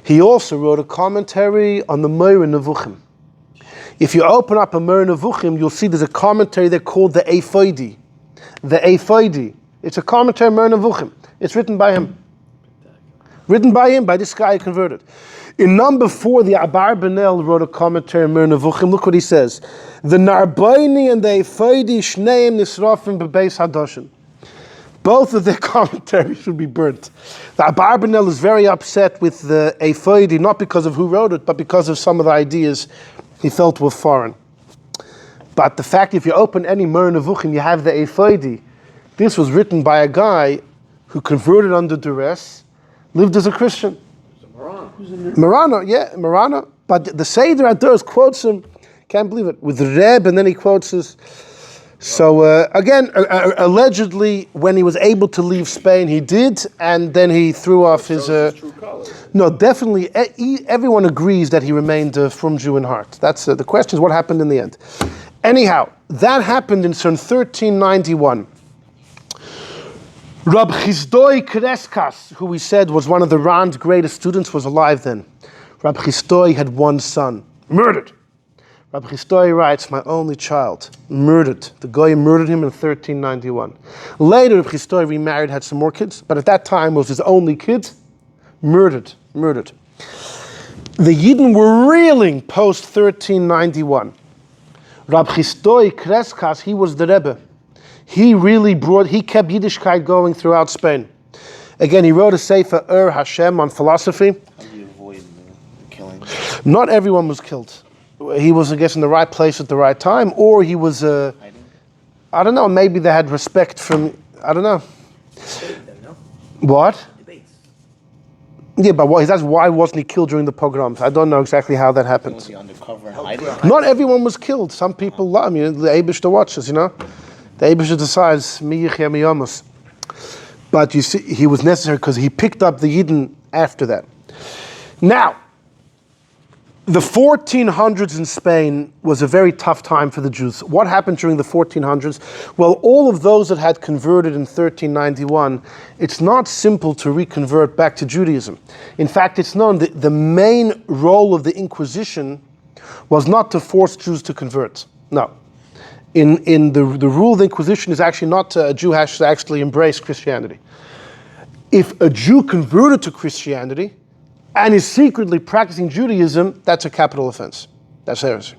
He also wrote a commentary on the Moreh Nevuchim. If you open up a Moreh Nevuchim, you'll see there's a commentary there called the Ephodi. The Ephodi. It's a commentary on Moreh Nevuchim. It's written by him. Written by him, by this guy who converted. In number 4, the Abarbanel wrote a commentary on Moreh Nevuchim. Look what he says. The Narboini and the Ephodi Shneim Nisrafim Bebeis Hadoshin. Both of their commentaries should be burnt. The Abarbanel is very upset with the Ephodi, not because of who wrote it, but because of some of the ideas he felt were foreign. But the fact, if you open any Moreh Nevuchim, you have the Ephodi. This was written by a guy who converted under duress, lived as a Christian. Marano. But the Seder HaDoros quotes him, can't believe it, with Reb, and then he quotes his. So again, allegedly, when he was able to leave Spain, he did, and then he threw off his. No, definitely, everyone agrees that he remained a frum Jew in heart. That's the question: is what happened in the end? Anyhow, that happened in 1391. Rab Chizdoi Kreskas, who we said was one of the Rand's greatest students, was alive then. Rab Chizdoi had one son, murdered. Rab Chizdoi writes, my only child, murdered. The guy murdered him in 1391. Later, Rab Chizdoi remarried, had some more kids, but at that time was his only kid, murdered. The Yidden were reeling post 1391. Rab Chizdoi Kreskas, he was the Rebbe. He kept Yiddishkeit going throughout Spain. Again, he wrote a sefer, Hashem, on philosophy. How do you avoid killing? Not everyone was killed. He was, I guess, in the right place at the right time, or he was, I don't know, maybe they had respect from, I don't know. What? Debates. Yeah, but why wasn't he killed during the pogroms? I don't know exactly how that happened. Was he undercover and hiding? Not everyone was killed. Some people, the Abish to watches, The Eibusha decides, mi yichya mi yamus. But you see, he was necessary because he picked up the Yidden after that. Now, the 1400s in Spain was a very tough time for the Jews. What happened during the 1400s? Well, all of those that had converted in 1391, it's not simple to reconvert back to Judaism. In fact, it's known that the main role of the Inquisition was not to force Jews to convert. No. In the rule of the Inquisition is actually not a Jew has to actually embrace Christianity. If a Jew converted to Christianity and is secretly practicing Judaism, that's a capital offense. That's heresy.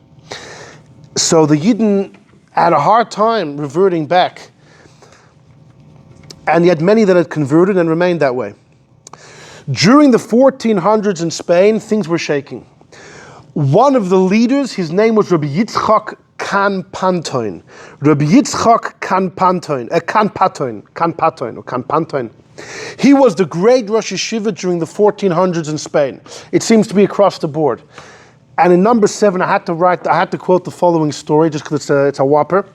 So the Yidden had a hard time reverting back. And yet many that had converted and remained that way. During the 1400s in Spain, things were shaking. One of the leaders, his name was Rabbi Yitzchok Kanpantoin. Rabbi Yitzchok Kanpantoin. He was the great Rosh Yeshiva during the 1400s in Spain. It seems to be across the board. And in number 7, I had to quote the following story just because it's a whopper.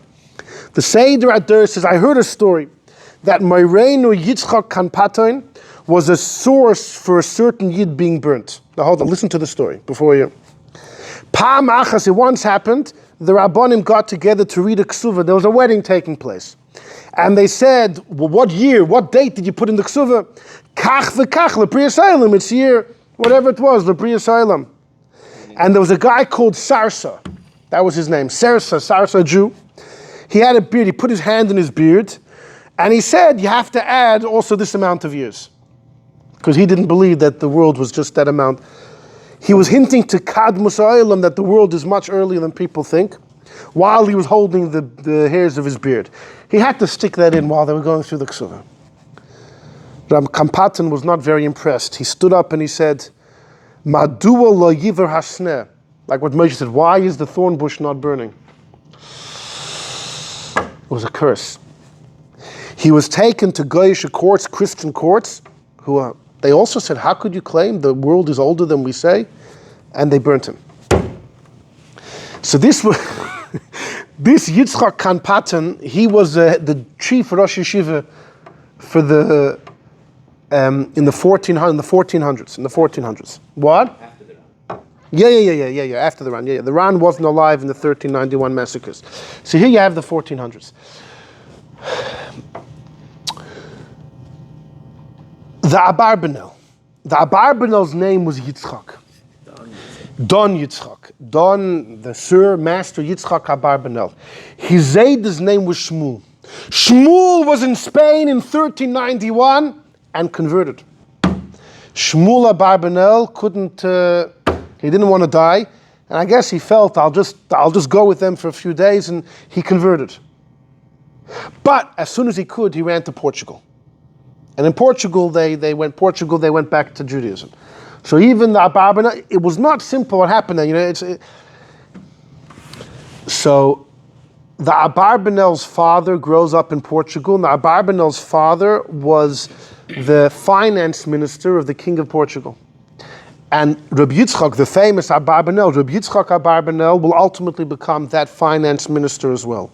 The Seder Adur says, I heard a story that Moreinu Yitzchok Kanpantoin was a source for a certain Yid being burnt. Now hold on, listen to the story before you. Pam Achas, it once happened, the Rabbanim got together to read a ksuva. There was a wedding taking place. And they said, well, what date did you put in the ksuva? Kach v'kach, L'Bri Yisraelim, it's year, whatever it was, L'Bri Yisraelim. And there was a guy called Sarsa. That was his name, Sarsa Jew. He had a beard, he put his hand in his beard, and he said, you have to add also this amount of years. Because he didn't believe that the world was just that amount. He was hinting to Kadmus Ha'olam that the world is much earlier than people think, while he was holding the hairs of his beard. He had to stick that in while they were going through the Ksuva. Ram Kampatan was not very impressed. He stood up and he said, Madua lo yiver hasneh. Like what Moshe said, why is the thorn bush not burning? It was a curse. He was taken to Goyish courts, Christian courts, who they also said, how could you claim the world is older than we say? And they burnt him. So this was this Yitzchok Kanpatan, he was the chief Rosh Yeshiva for in the 1400s. What? After the Ran. Yeah, after the Ran. Yeah. The Ran wasn't alive in the 1391 massacres. So here you have the 1400s. The Abarbanel. The Abarbanel's name was Yitzchok. Don Yitzchok. Don, the Sir Master Yitzchok Abarbanel. His Zayd's name was Shmuel. Shmuel was in Spain in 1391 and converted. Shmuel Abarbanel he didn't want to die, and I guess he felt, I'll just go with them for a few days, and he converted. But as soon as he could, he ran to Portugal. And in Portugal, they went back to Judaism. So even the Abarbanel, it was not simple what happened there. So the Abarbanel's father grows up in Portugal, and the Abarbanel's father was the finance minister of the King of Portugal. And Rabbi Yitzchok, the famous Abarbanel, Rabbi Yitzchok Abarbanel will ultimately become that finance minister as well.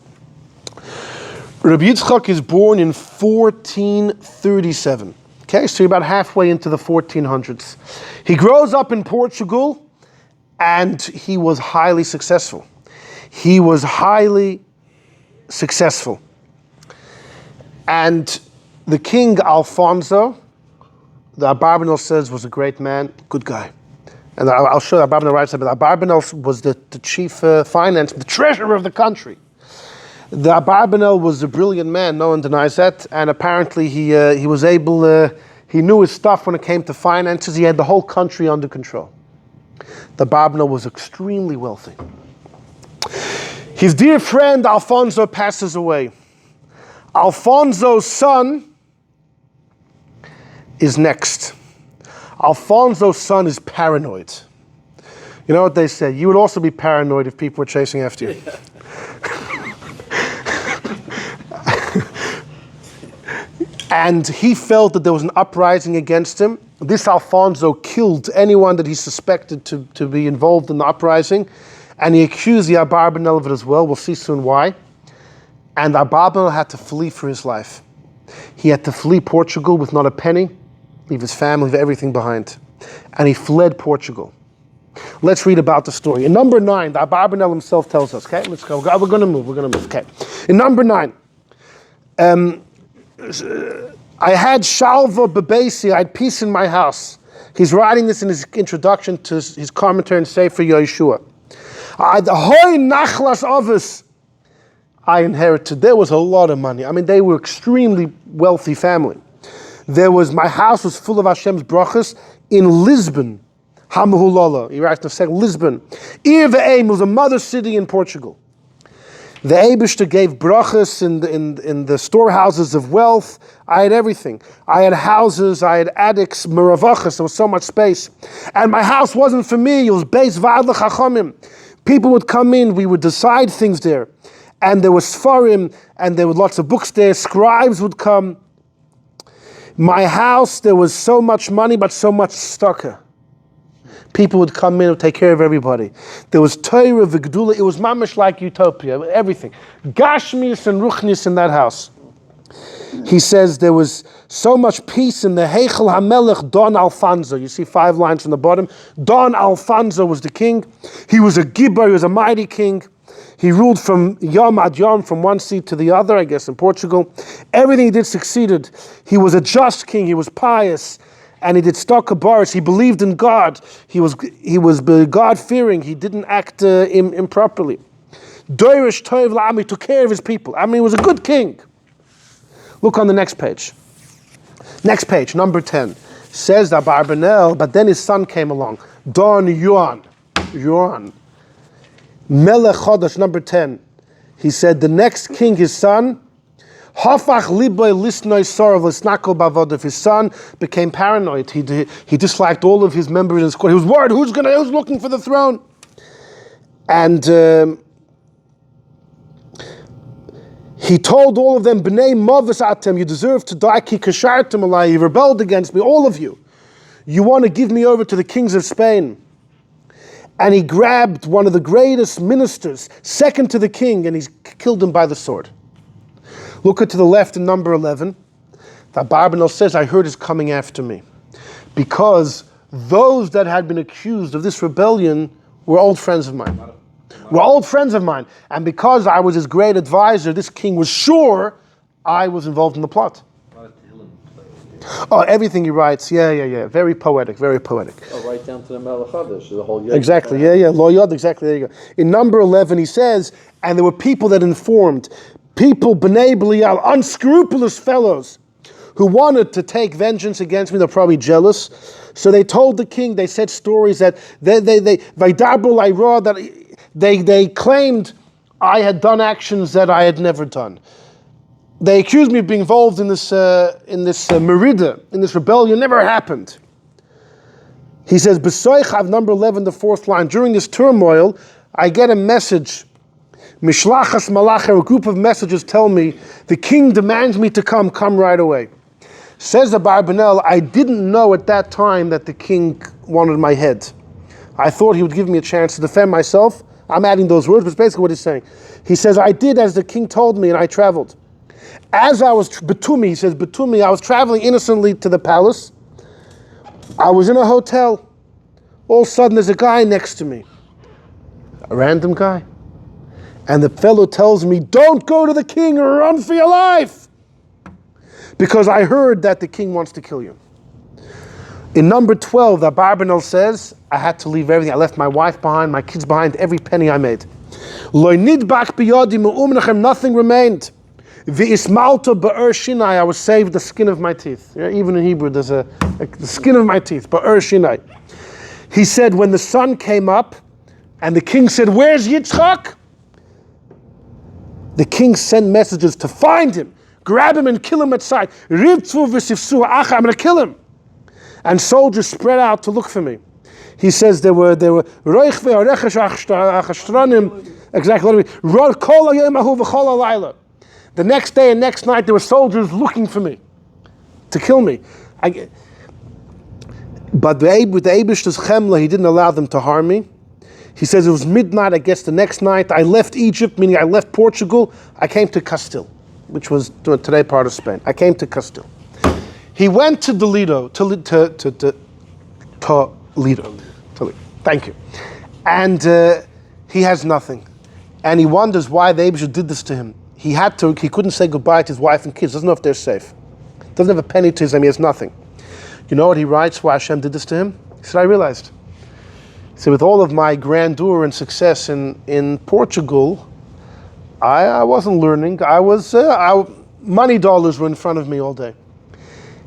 Rabbi Yitzchok is born in 1437. Okay, so you're about halfway into the 1400s. He grows up in Portugal, and he was highly successful. And the King Alfonso, the Abarbanel says, was a great man, good guy. And I'll show you, Abarbanel writes about Abarbanel was the chief finance, the treasurer of the country. The Abarbanel was a brilliant man, no one denies that, and apparently he was able, he knew his stuff when it came to finances. He had the whole country under control. The Abarbanel was extremely wealthy. His dear friend Alfonso passes away. Alfonso's son is next. Alfonso's son is paranoid. You know what they say? You would also be paranoid if people were chasing after you. And he felt that there was an uprising against him. This Alfonso killed anyone that he suspected to be involved in the uprising. And he accused the Abarbanel of it as well. We'll see soon why. And Abarbanel had to flee for his life. He had to flee Portugal with not a penny, leave his family, leave everything behind. And he fled Portugal. Let's read about the story. In number 9, the Abarbanel himself tells us, okay, let's go. We're going to move, okay. In number 9, I had shalva bebesi, I had peace in my house. He's writing this in his introduction to his commentary in Sefer Yeshua. I inherited. There was a lot of money. I mean, they were extremely wealthy family. My house was full of Hashem's brachas in Lisbon. Hamahulala. He writes to say Lisbon. Ir ve'eim was a mother city in Portugal. The Eibishter gave brachas in the storehouses of wealth. I had everything. I had houses, I had attics, meravachas, there was so much space. And my house wasn't for me, it was beis va'ad l'chachamim. People would come in, we would decide things there. And there was Sfarim, and there were lots of books there, scribes would come. My house, there was so much money, but so much tzedakah. People would come in and take care of everybody. There was Torah, V'gdula, it was mamish like utopia, everything. Gashmis and Ruchnis in that house. He says there was so much peace in the Heichel HaMelech Don Alfonso. You see 5 lines from the bottom. Don Alfonso was the king. He was a gibber, he was a mighty king. He ruled from Yom ad Yom, from one seat to the other, I guess in Portugal. Everything he did succeeded. He was a just king, he was pious, and he did tzedakah baris. He believed in God. He was God-fearing. He didn't act improperly. Doirish Toiv La'ami, took care of his people. I mean, he was a good king. Look on the next page. Next page, number 10. Says Abarbanel, but then his son came along. Don Yuan. Melech Chodesh, number 10. He said, the next king, his son, Hafach liboy lisnoi sorov l'snakol bavodav. His son became paranoid. He disliked all of his members in his court. He was worried, who's looking for the throne? And he told all of them, B'nei Mavis atem, you deserve to die, ki kashartem alai, you rebelled against me, all of you. You want to give me over to the kings of Spain. And he grabbed one of the greatest ministers, second to the king, and he killed him by the sword. Look to the left in number 11. The Abarbanel says, I heard is coming after me. Because those that had been accused of this rebellion were old friends of mine. And because I was his great advisor, this king was sure I was involved in the plot. Oh, everything he writes, yeah. Very poetic. Oh, right down to the Melech Chodesh, the whole Exactly, Lo Yod, exactly, there you go. In number 11 he says, and there were people that informed, people, B'nai Belial, unscrupulous fellows, who wanted to take vengeance against me. They're probably jealous. So they told the king, they said stories that they claimed I had done actions that I had never done. They accused me of being involved in this merida, in this rebellion. Never happened. He says, B'soichav, number 11, the 4th line, during this turmoil, I get a message. Mishlachas Malacher, a group of messages tell me, the king demands me to come right away. Says Abarbanel, I didn't know at that time that the king wanted my head. I thought he would give me a chance to defend myself. I'm adding those words, but it's basically what he's saying. He says, I did as the king told me, and I traveled. As I was, Batumi, he says, Batumi, I was traveling innocently to the palace. I was in a hotel. All of a sudden, there's a guy next to me. A random guy. And the fellow tells me, don't go to the king or run for your life. Because I heard that the king wants to kill you. In number 12, the Abarbanel says, I had to leave everything. I left my wife behind, my kids behind, every penny I made. Nothing remained. I was saved the skin of my teeth. Even in Hebrew, there's the skin of my teeth. He said, when the sun came up, and the king said, where's Yitzchok? The king sent messages to find him, grab him and kill him at sight. I'm going to kill him. And soldiers spread out to look for me. He says there were exactly the next day and next night there were soldiers looking for me to kill me. But with the Eibishter's chemla, he didn't allow them to harm me. He says it was midnight, I guess the next night. I left Egypt, meaning I left Portugal. I came to Castile, which was today part of Spain. I came to Castile. He went to Toledo. Thank you. And he has nothing. And he wonders why the Abishah did this to him. He couldn't say goodbye to his wife and kids. Doesn't know if they're safe. Doesn't have a penny to his name. He has nothing. You know what he writes why Hashem did this to him? He said, I realized. He said, with all of my grandeur and success in Portugal, I wasn't learning. Money dollars were in front of me all day.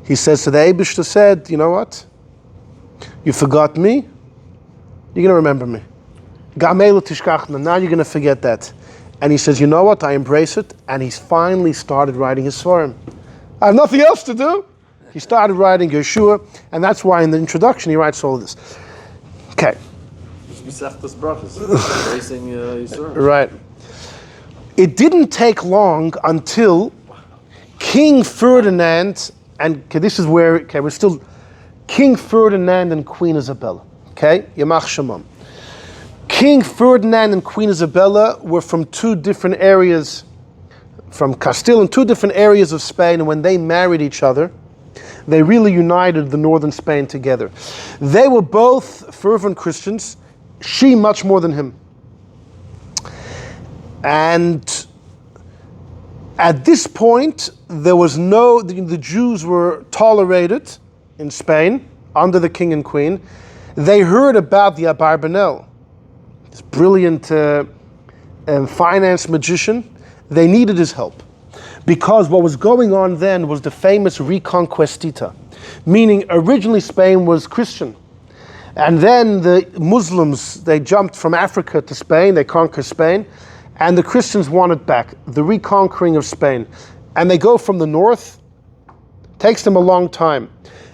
He says, so the Eibishter said, you know what? You forgot me. You're going to remember me. Gamelu tishkachna. Now you're going to forget that. And he says, you know what? I embrace it. And he's finally started writing his Svarim. I have nothing else to do. He started writing Yeshua, and that's why in the introduction he writes all of this. Okay. Right. It didn't take long until King Ferdinand, and this is where, we're still, King Ferdinand and Queen Isabella. Okay? Yamach Shemam. King Ferdinand and Queen Isabella were from two different areas, from Castile, in two different areas of Spain, and when they married each other, they really united the northern Spain together. They were both fervent Christians, she much more than him. And at this point, the Jews were tolerated in Spain under the king and queen. They heard about the Abarbanel, this brilliant finance magician. They needed his help. Because what was going on then was the famous Reconquistita, meaning originally Spain was Christian. And then the Muslims, they jumped from Africa to Spain, they conquered Spain, and the Christians wanted back, the reconquering of Spain. And they go from the north, takes them a long time.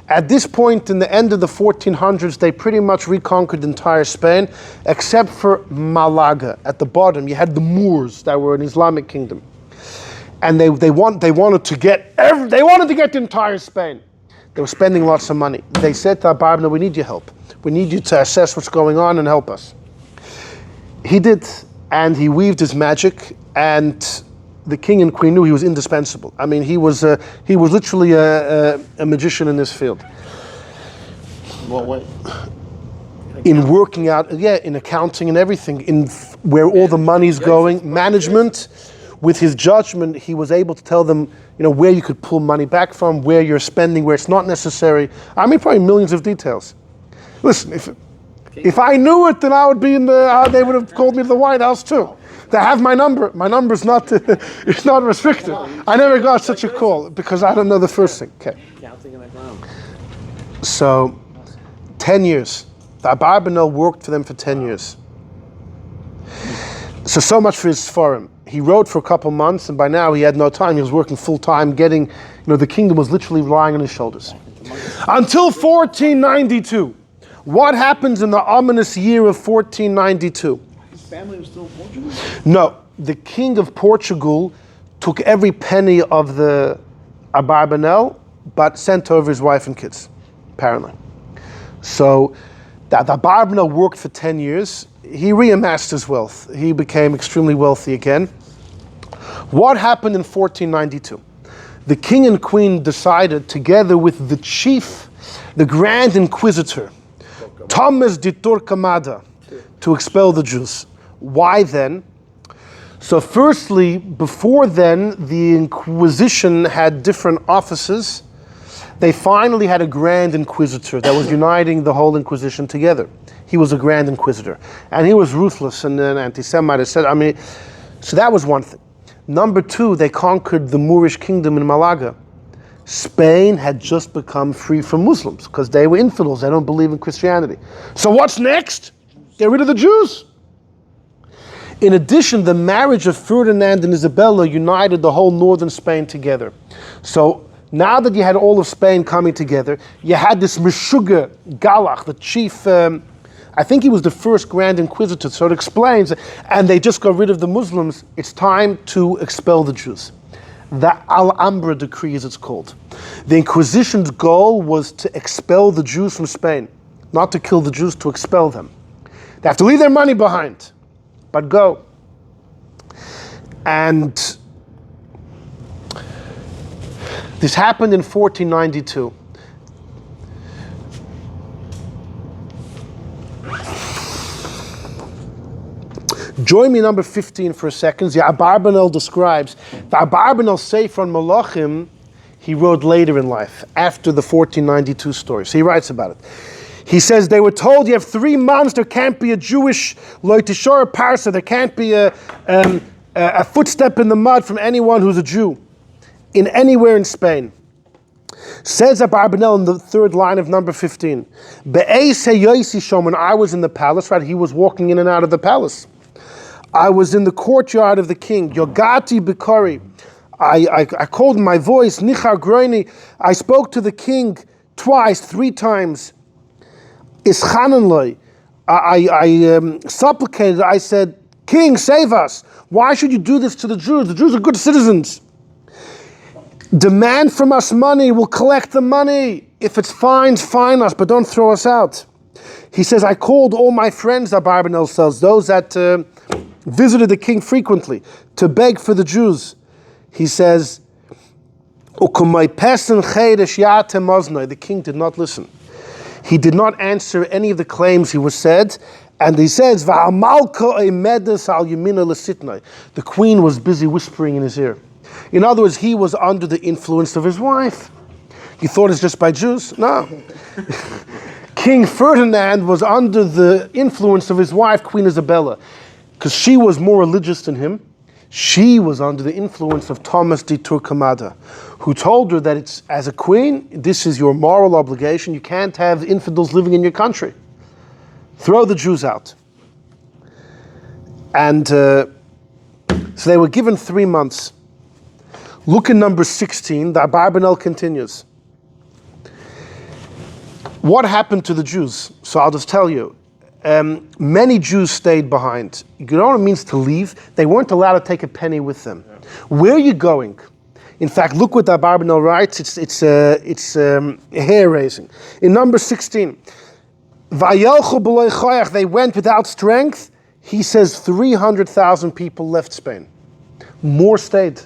At this point, in the end of the 1400s, they pretty much reconquered entire Spain, except for Malaga. At the bottom, you had the Moors that were an Islamic kingdom. And they wanted to get the entire Spain. They were spending lots of money. They said to Abarbanel, we need your help. We need you to assess what's going on and help us. He did, and he weaved his magic, and the king and queen knew he was indispensable. I mean, he was literally a magician in this field. What way? In working out, in accounting and everything, in where all the money's going, management. With his judgment, he was able to tell them, where you could pull money back from, where you're spending, where it's not necessary. I mean, probably millions of details. Listen, if I knew it, then I would be they would have called me to the White House too. They have my number. My number's not, it's not restricted. I never got such a call because I don't know the first thing. Okay. So, 10 years. The Abarbanel worked for them for 10 years. So much for his forum. He wrote for a couple months, and by now he had no time. He was working full time, getting, the kingdom was literally lying on his shoulders. Until 1492. What happens in the ominous year of 1492? His family was still in Portugal? No. The king of Portugal took every penny of the Abarbanel, but sent over his wife and kids, apparently. So, the Abarbanel worked for 10 years. He reamassed his wealth. He became extremely wealthy again. What happened in 1492? The king and queen decided, together with the chief, the grand inquisitor, Thomas de Torquemada, to expel the Jews. Why then? So firstly, before then, the Inquisition had different offices. They finally had a grand inquisitor that was uniting the whole Inquisition together. He was a grand inquisitor. And he was ruthless and an anti-Semite. So that was one thing. Number two, they conquered the Moorish kingdom in Malaga. Spain had just become free from Muslims because they were infidels. They don't believe in Christianity. So what's next? Get rid of the Jews. In addition, the marriage of Ferdinand and Isabella united the whole northern Spain together. So now that you had all of Spain coming together, you had this Meshuggah Galach, the chief, I think he was the first Grand Inquisitor, so it explains, and they just got rid of the Muslims. It's time to expel the Jews. The Alhambra decree, as it's called. The Inquisition's goal was to expel the Jews from Spain, not to kill the Jews, to expel them. They have to leave their money behind, but go. And this happened in 1492. Join me number 15 for a second. The Abarbanel describes the Abarbanel Sefer on Malachim. He wrote later in life, after the 1492 story. So he writes about it. He says, they were told you have 3 months, there can't be a Jewish loitishor parsa, there can't be a footstep in the mud from anyone who's a Jew in anywhere in Spain. Says Abarbanel in the 3rd line of number 15. Be'ez heyosi shom, when I was in the palace, right, he was walking in and out of the palace. I was in the courtyard of the king. Yogati Bikari. I called in my voice, Nichar Groini. I spoke to the king twice, 3 times. Ischananloi. I supplicated. I said, King, save us. Why should you do this to the Jews? The Jews are good citizens. Demand from us money. We'll collect the money. If it's fines, fine us, but don't throw us out. He says, I called all my friends, Abarbanel says, those that visited the king frequently, to beg for the Jews. He says, the king did not listen. He did not answer any of the claims he was said, and he says, the queen was busy whispering in his ear. In other words, he was under the influence of his wife. You thought it's just by Jews? No. King Ferdinand was under the influence of his wife, Queen Isabella, because she was more religious than him. She was under the influence of Thomas de Torquemada, who told her that it's, as a queen, this is your moral obligation. You can't have infidels living in your country. Throw the Jews out. And so they were given 3 months. Look at number 16. The Abarbanel continues. What happened to the Jews? So I'll just tell you. Many Jews stayed behind. You know what it means to leave? They weren't allowed to take a penny with them. Yeah. Where are you going? In fact, look what the Abarbanel writes. It's hair-raising. In number 16, they went without strength. He says 300,000 people left Spain. More stayed.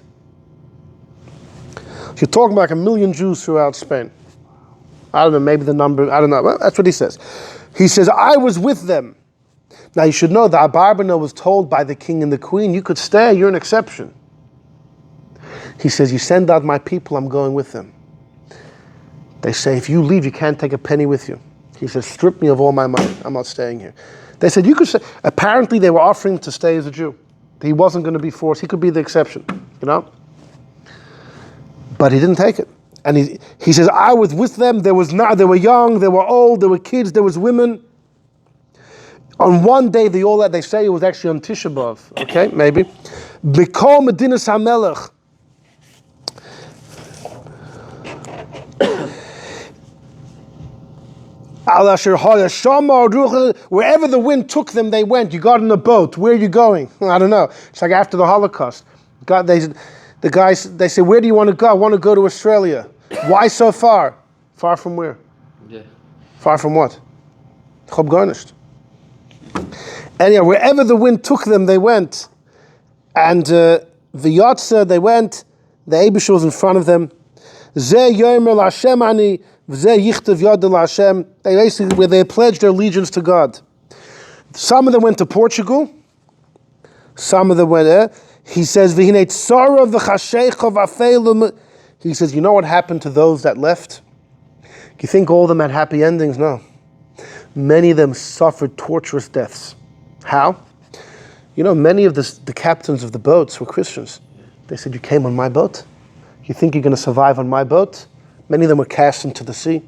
You're talking about 1 million Jews throughout Spain. I don't know, maybe the number, I don't know. Well, that's what he says. He says, I was with them. Now you should know that Abarbanel was told by the king and the queen, you could stay, you're an exception. He says, you send out my people, I'm going with them. They say, if you leave, you can't take a penny with you. He says, strip me of all my money, I'm not staying here. They said, you could stay. Apparently they were offering to stay as a Jew. He wasn't going to be forced, he could be the exception, you know? But he didn't take it. And he says, I was with them. They were young, they were old, there were kids, there was women. On one day, they say it was actually on Tisha B'Av. Okay, maybe. B'kol Medinas HaMelech. Wherever the wind took them, they went. You got in a boat. Where are you going? I don't know. It's like after the Holocaust. The guys, they say, where do you want to go? I want to go to Australia. Why so far? Far from where? Yeah. Far from what? Chob garnished. Anyhow, wherever the wind took them, they went. And the Yotza, they went. The Eibush was in front of them. Ze yomer l'Hashem ani, v'ze yichtav yad l'Hashem. They basically, where they pledged their allegiance to God. Some of them went to Portugal. Some of them went there. He says, he says, you know what happened to those that left? You think all of them had happy endings? No. Many of them suffered torturous deaths. How? You know, many of the captains of the boats were Christians. They said, you came on my boat? You think you're going to survive on my boat? Many of them were cast into the sea.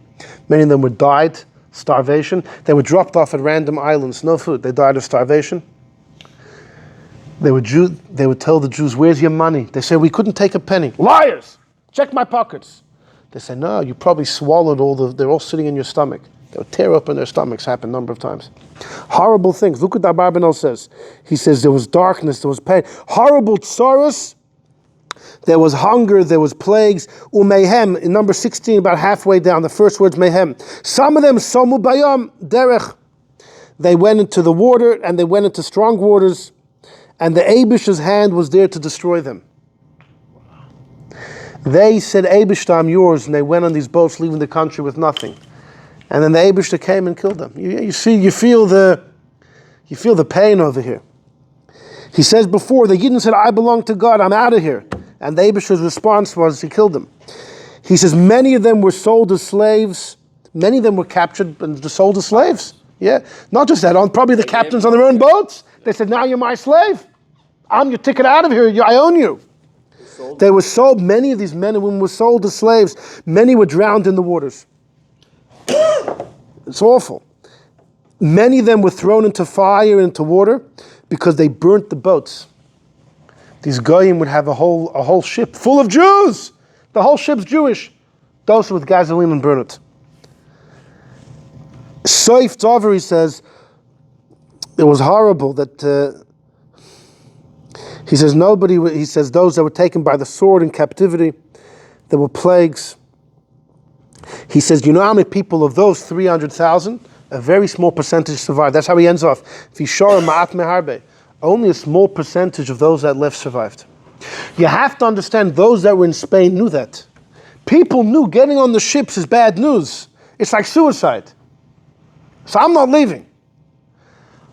Many of them were died, starvation. They were dropped off at random islands, no food. They died of starvation. They would tell the Jews, where's your money? They say, we couldn't take a penny. Liars! Check my pockets. They say, no, you probably swallowed they're all sitting in your stomach. They would tear open their stomachs, happened a number of times. Horrible things. Look what Abarbanel says. He says there was darkness, there was pain. Horrible tsaros. There was hunger, there was plagues. Umehem, in number 16, about halfway down, the first word's mehem. Some of them, somu bayam, derech. they went into the water, and they went into strong waters, and the Eibishter's hand was there to destroy them. They said, Eibishter, I'm yours, and they went on these boats, leaving the country with nothing. And then the Eibishter came and killed them. You feel the pain over here. He says before, the Yidden said, I belong to God, I'm out of here. And the Eibishter's response was, he killed them. He says, many of them were sold as slaves. Many of them were captured and sold as slaves. Yeah, not just that, probably the captains on their own boats. They said, now you're my slave. I'm your ticket out of here, I own you. They were sold, many of these men and women were sold as slaves. Many were drowned in the waters. It's awful. Many of them were thrown into fire and into water because they burnt the boats. These goyim would have a whole ship full of Jews. The whole ship's Jewish. Dose it with gasoline and burn it. Soif Dover, he says, it was horrible that he says those that were taken by the sword in captivity, there were plagues. He says, you know how many people of those 300,000, a very small percentage survived. That's how he ends off. Only a small percentage of those that left survived. You have to understand, those that were in Spain knew that. People knew getting on the ships is bad news. It's like suicide. So I'm not leaving.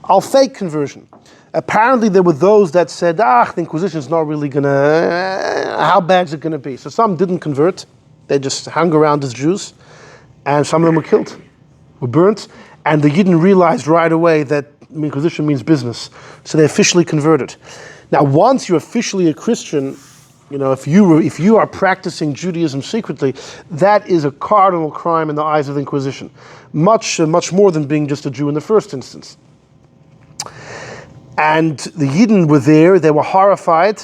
I'll fake conversion. Apparently there were those that said, the Inquisition's not really how bad is it going to be? So some didn't convert. They just hung around as Jews. And some of them were killed, were burnt. And the Yidden realized right away that Inquisition means business. So they officially converted. Now, once you're officially a Christian, if you are practicing Judaism secretly, that is a cardinal crime in the eyes of the Inquisition. Much more than being just a Jew in the first instance. And the Yidden were there, they were horrified.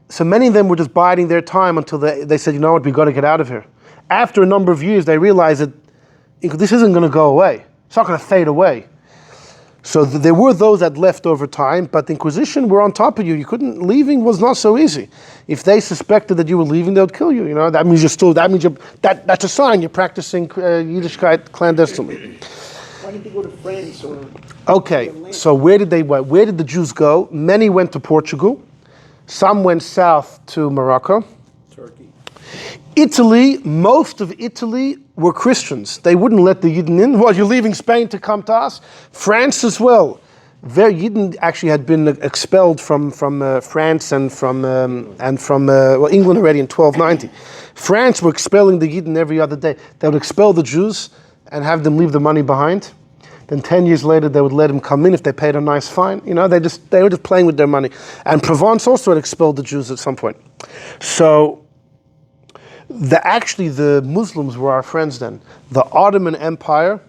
So many of them were just biding their time until they said, you know what, we've got to get out of here. After a number of years, they realized that this isn't going to go away. It's not going to fade away. So there were those that left over time, but the Inquisition were on top of you. Leaving was not so easy. If they suspected that you were leaving, they would kill you. That means that's a sign you're practicing Yiddishkeit clandestinely. Why didn't they go to France or? Okay, so where did the Jews go? Many went to Portugal. Some went south to Morocco. Turkey. Italy, most of Italy were Christians. They wouldn't let the Yidden in. Well, you're leaving Spain to come to us? France as well. Yidden actually had been expelled from France and from England already in 1290. France were expelling the Yidden every other day. They would expel the Jews and have them leave the money behind. Then 10 years later, they would let them come in if they paid a nice fine. They were just playing with their money. And Provence also had expelled the Jews at some point. So the Muslims were our friends then. The Ottoman Empire,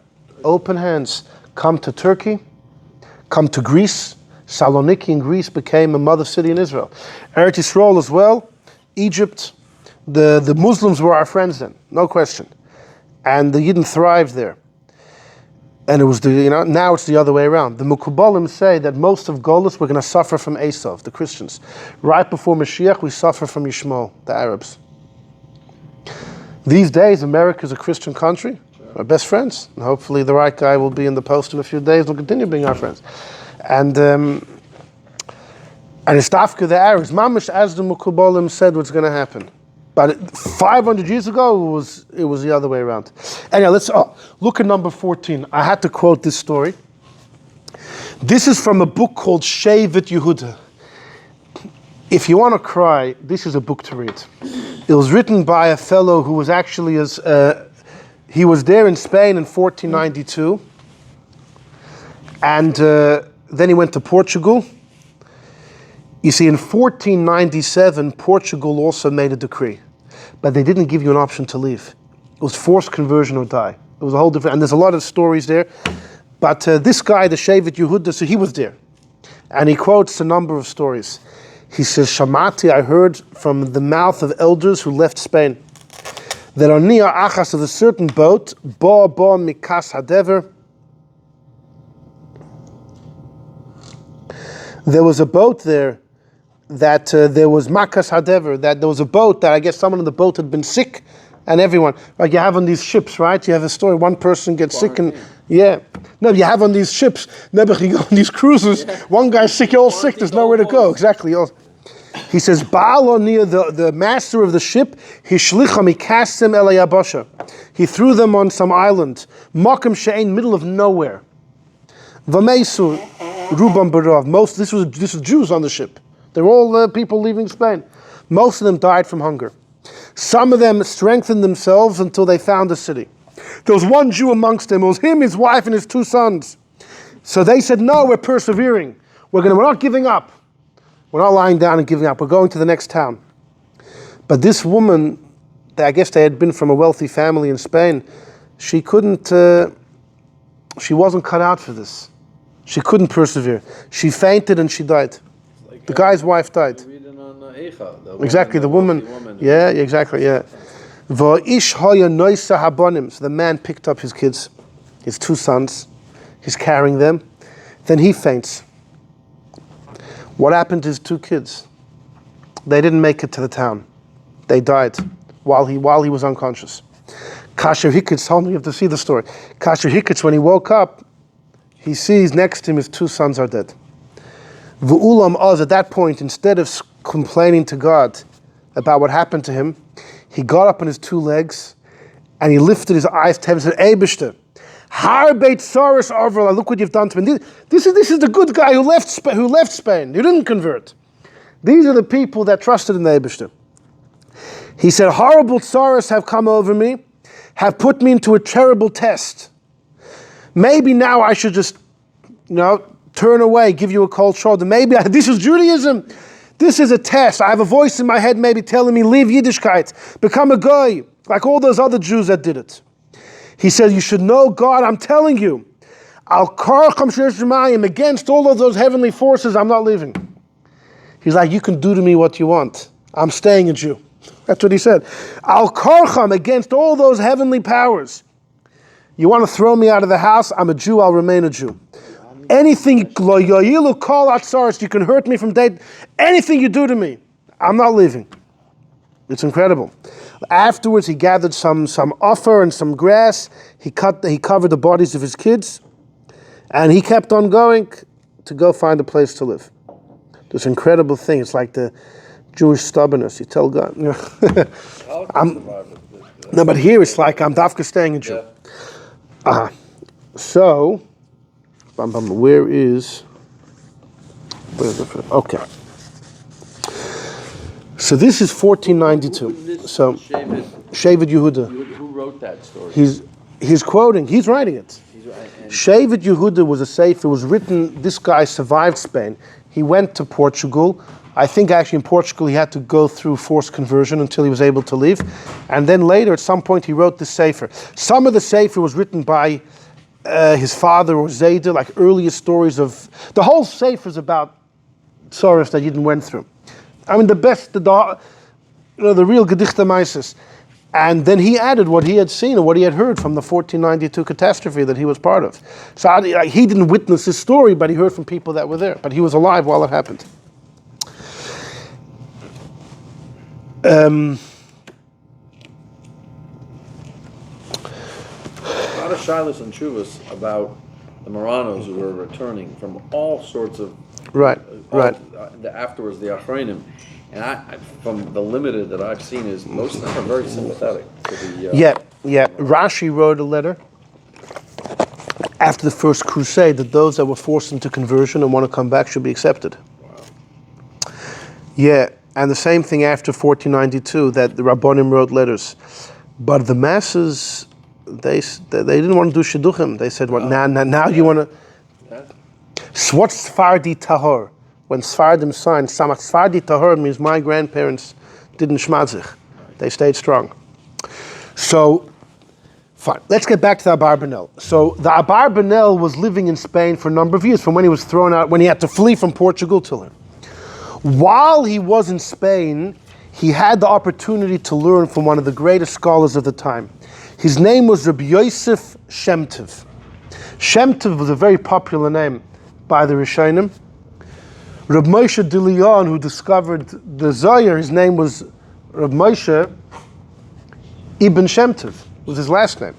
open hands, come to Turkey, come to Greece. Saloniki in Greece became a mother city in Israel. Eretz Yisrael as well, Egypt. The Muslims were our friends then, no question. And the Yidden thrived there. And it was now it's the other way around. The Mukubalim say that most of Golus we're going to suffer from Esav, the Christians. Right before Mashiach, we suffer from Yishmael, the Arabs. These days, America is a Christian country. Our best friends. And hopefully the right guy will be in the post in a few days. We'll continue being our friends. And it's Dafka the Arabs. Mamish, as the Mukubalim said, what's going to happen. But 500 years ago, it was the other way around. Anyway, let's look at number 14. I had to quote this story. This is from a book called Shevet Yehuda. If you want to cry, this is a book to read. It was written by a fellow who was actually he was there in Spain in 1492, and then he went to Portugal. You see, in 1497, Portugal also made a decree, but they didn't give you an option to leave. It was forced conversion or die. It was a whole different, and there's a lot of stories there. But this guy, the Shevet Yehuda, so he was there, and he quotes a number of stories. He says, Shamati, I heard from the mouth of elders who left Spain, that on Nia Achas of a certain boat, Ba Mikas Hadever, there was a boat there that there was Makas Hadever, that there was a boat that I guess someone on the boat had been sick and everyone. Like you have on these ships, right? You have a story, one person gets sick and, No, you have on these ships, you go on these cruises, one guy's sick, you're all sick, there's nowhere to go. Exactly. He says, Baal near the master of the ship, he cast them el yabasha. He threw them on some island, Makam she'ein, middle of nowhere. Vamesu, Rubam Barav. This was Jews on the ship. They're all people leaving Spain. Most of them died from hunger. Some of them strengthened themselves until they found a city. There was one Jew amongst them. It was him, his wife, and his 2 sons. So they said, no, we're persevering. We're not giving up. We're not lying down and giving up. We're going to the next town. But this woman, I guess they had been from a wealthy family in Spain, she wasn't cut out for this. She couldn't persevere. She fainted and she died. The guy's wife died. Exactly, the woman. Yeah, exactly, yeah. So the man picked up his kids, his 2 sons. He's carrying them. Then he faints. What happened to his 2 kids? They didn't make it to the town. They died while he was unconscious. Kasher Hikitz, you have to see the story. Kasher Hikitz, when he woke up, he sees next to him his 2 sons are dead. V'ulam Oz, at that point, instead of complaining to God about what happened to him, he got up on his 2 legs and he lifted his eyes to heaven and said, Eibishter, Har Beit Saras Arvala, look what you've done to me. This is the good guy who left Spain, who didn't convert. These are the people that trusted in the Eibishter. He said, horrible sorrows have come over me, have put me into a terrible test. Maybe now I should just, turn away, give you a cold shoulder. This is Judaism. This is a test. I have a voice in my head maybe telling me, leave Yiddishkeit, become a guy, like all those other Jews that did it. He said, you should know God, I'm telling you, against all of those heavenly forces, I'm not leaving. He's like, you can do to me what you want. I'm staying a Jew. That's what he said. Al karcham, against all those heavenly powers. You want to throw me out of the house? I'm a Jew, I'll remain a Jew. Anything, you can hurt me from day, anything you do to me, I'm not leaving. It's incredible. Afterwards, he gathered some offer and some grass. He covered the bodies of his kids, and he kept on going to go find a place to live. This incredible thing. It's like the Jewish stubbornness. You tell God, no, but here it's like I'm dafka staying a Jew. So, where is? Okay. So this is 1492. So Shevet Yehuda. Who wrote that story? He's quoting. He's writing it. Shevet Yehuda was a sefer. It was written. This guy survived Spain. He went to Portugal. I think actually in Portugal he had to go through forced conversion until he was able to leave, and then later at some point he wrote this sefer. Some of the sefer was written by his father or Zayda, like earlier stories of the whole sefer is about sorrows that Yidden went through. I mean, the real Gedichte Meises. And then he added what he had seen and what he had heard from the 1492 catastrophe that he was part of. So he didn't witness this story, but he heard from people that were there. But he was alive while it happened. A lot of shilas and chuvas about the Moranos who were returning from all sorts of afterwards the Achronim, and I from the limited that I've seen is most of them are very sympathetic to the Rashi wrote a letter after the first crusade that those that were forced into conversion and want to come back should be accepted. Wow. Yeah, and the same thing after 1492 that the Rabbonim wrote letters, but the masses they didn't want to do shidduchim. They said, "What now? You want to?" What's Sfardi Tahor? When Sfardim signed, Sfardi Tahor means my grandparents didn't shmadzich. They stayed strong. So, fine. Let's get back to the Abarbanel. So the Abarbanel was living in Spain for a number of years, from when he was thrown out, when he had to flee from Portugal till then. While he was in Spain, he had the opportunity to learn from one of the greatest scholars of the time. His name was Rabbi Yosef Shem Tov. Shem Tov was a very popular name by the Rishonim. Reb Moshe Dilion, who discovered the Zohar, his name was Reb Moshe Ibn Shem Tov was his last name.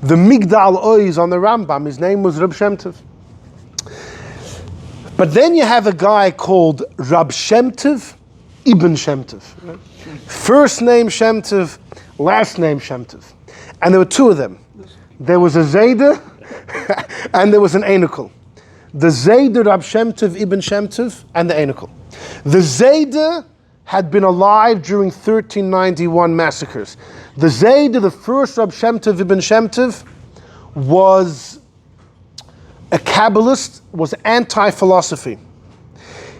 The Migdal Oiz on the Rambam, his name was Rab Shem Tov. But then you have a guy called Rab Shem Tov, Ibn Shem Tov. Right? First name Shem Tov, last name Shem Tov. And there were two of them. There was a Zayda and there was an Einikul. The Zayda Rab Shem Tov, Ibn Shem Tov, and the Einikul. The Zayda had been alive during 1391 massacres. The Zayda, the first Rab Shem Tov, Ibn Shem Tov, was a Kabbalist, was anti-philosophy.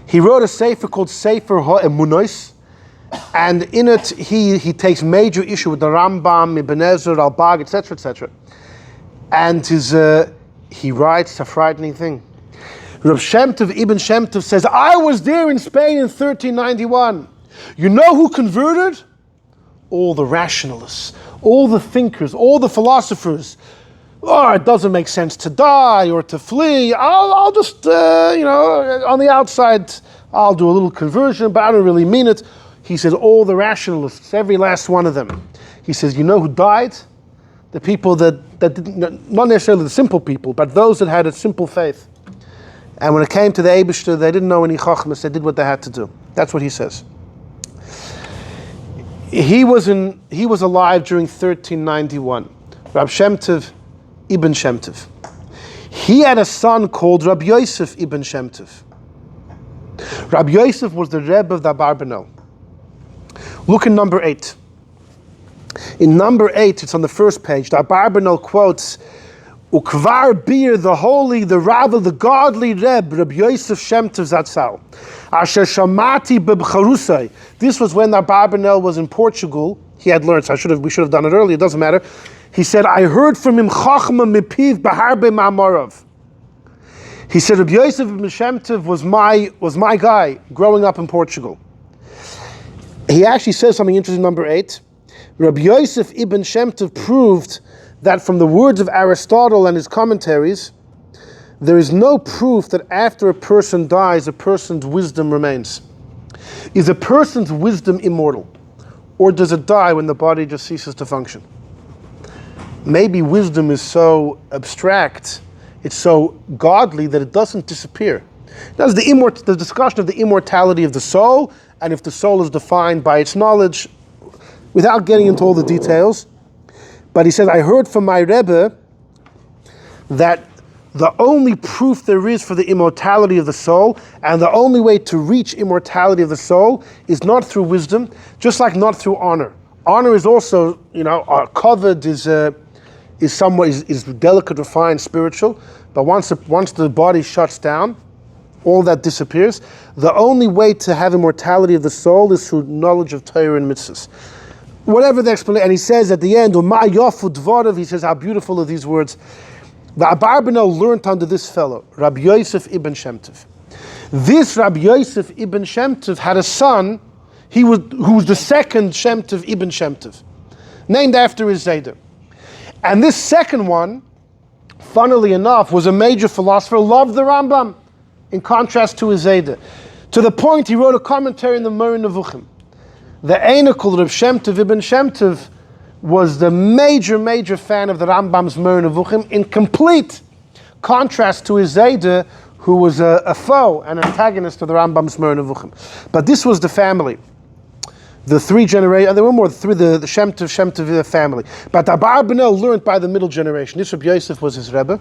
He wrote a sefer called Sefer HaEmunos, and in it he takes major issue with the Rambam, Ibn Ezra, Al-Bag, etc., etc. And he writes a frightening thing. Rab Shem Tov, Ibn Shem Tov says, I was there in Spain in 1391. You know who converted? All the rationalists, all the thinkers, all the philosophers. Oh, it doesn't make sense to die or to flee. I'll just, on the outside, I'll do a little conversion, but I don't really mean it. He says, all the rationalists, every last one of them. He says, you know who died? The people that didn't, not necessarily the simple people, but those that had a simple faith. And when it came to the Eibishter, they didn't know any chachmas, they did what they had to do. That's what he says. He was alive during 1391. Rab Shem Tov, Ibn Shem Tov. He had a son called Rab Yosef Ibn Shem Tov. Rab Yosef was the Rebbe of the Abarbanel. Look in number 8. In number 8, it's on the first page, the Abarbanel quotes, Ukvar Bir, the holy, the Rav, the godly Rebbe, Rab Yosef Shem Tov Zatzal. Asher Shamati B'Bcharusai. This was when the Abarbanel was in Portugal. He had learned, so we should have done it earlier, it doesn't matter. He said, I heard from him Chachma Mipiv B'Harbe Ma'amarav. He said, Rabbi Yosef Ibn Shem Tov was my guy growing up in Portugal. He actually says something interesting in number 8. Rabbi Yosef Ibn Shem Tov proved that from the words of Aristotle and his commentaries, there is no proof that after a person dies, a person's wisdom remains. Is a person's wisdom immortal? Or does it die when the body just ceases to function? Maybe wisdom is so abstract, it's so godly that it doesn't disappear. That's the discussion of the immortality of the soul, and if the soul is defined by its knowledge, without getting into all the details. But he says, I heard from my Rebbe that the only proof there is for the immortality of the soul, and the only way to reach immortality of the soul, is not through wisdom, just like not through honor. Honor is also, kavod is somewhat is delicate, refined, spiritual. But once the body shuts down, all that disappears. The only way to have immortality of the soul is through knowledge of Torah and mitzvahs. Whatever the explanation, and he says at the end, "Uma yofu dvarav," he says, how beautiful are these words. The Abarbanel learned under this fellow, Rabbi Yosef Ibn Shem Tov. This Rabbi Yosef Ibn Shem Tov had a son, who was the second Shem Tov Ibn Shem Tov, named after his Zayda. And this second one, funnily enough, was a major philosopher, loved the Rambam, in contrast to his Zayda. To the point he wrote a commentary in the Moreh Nevuchim. The Einikul Reb Shem Tov Ibn Shem Tov was the major fan of the Rambam's Moreh Nevuchim, in complete contrast to his Zayda, who was a foe, an antagonist of the Rambam's Moreh Nevuchim. But this was the family. The three generations, there were more, the Shem Tov family. But Abarbanel learned by the middle generation. This Reb Yosef was his Rebbe.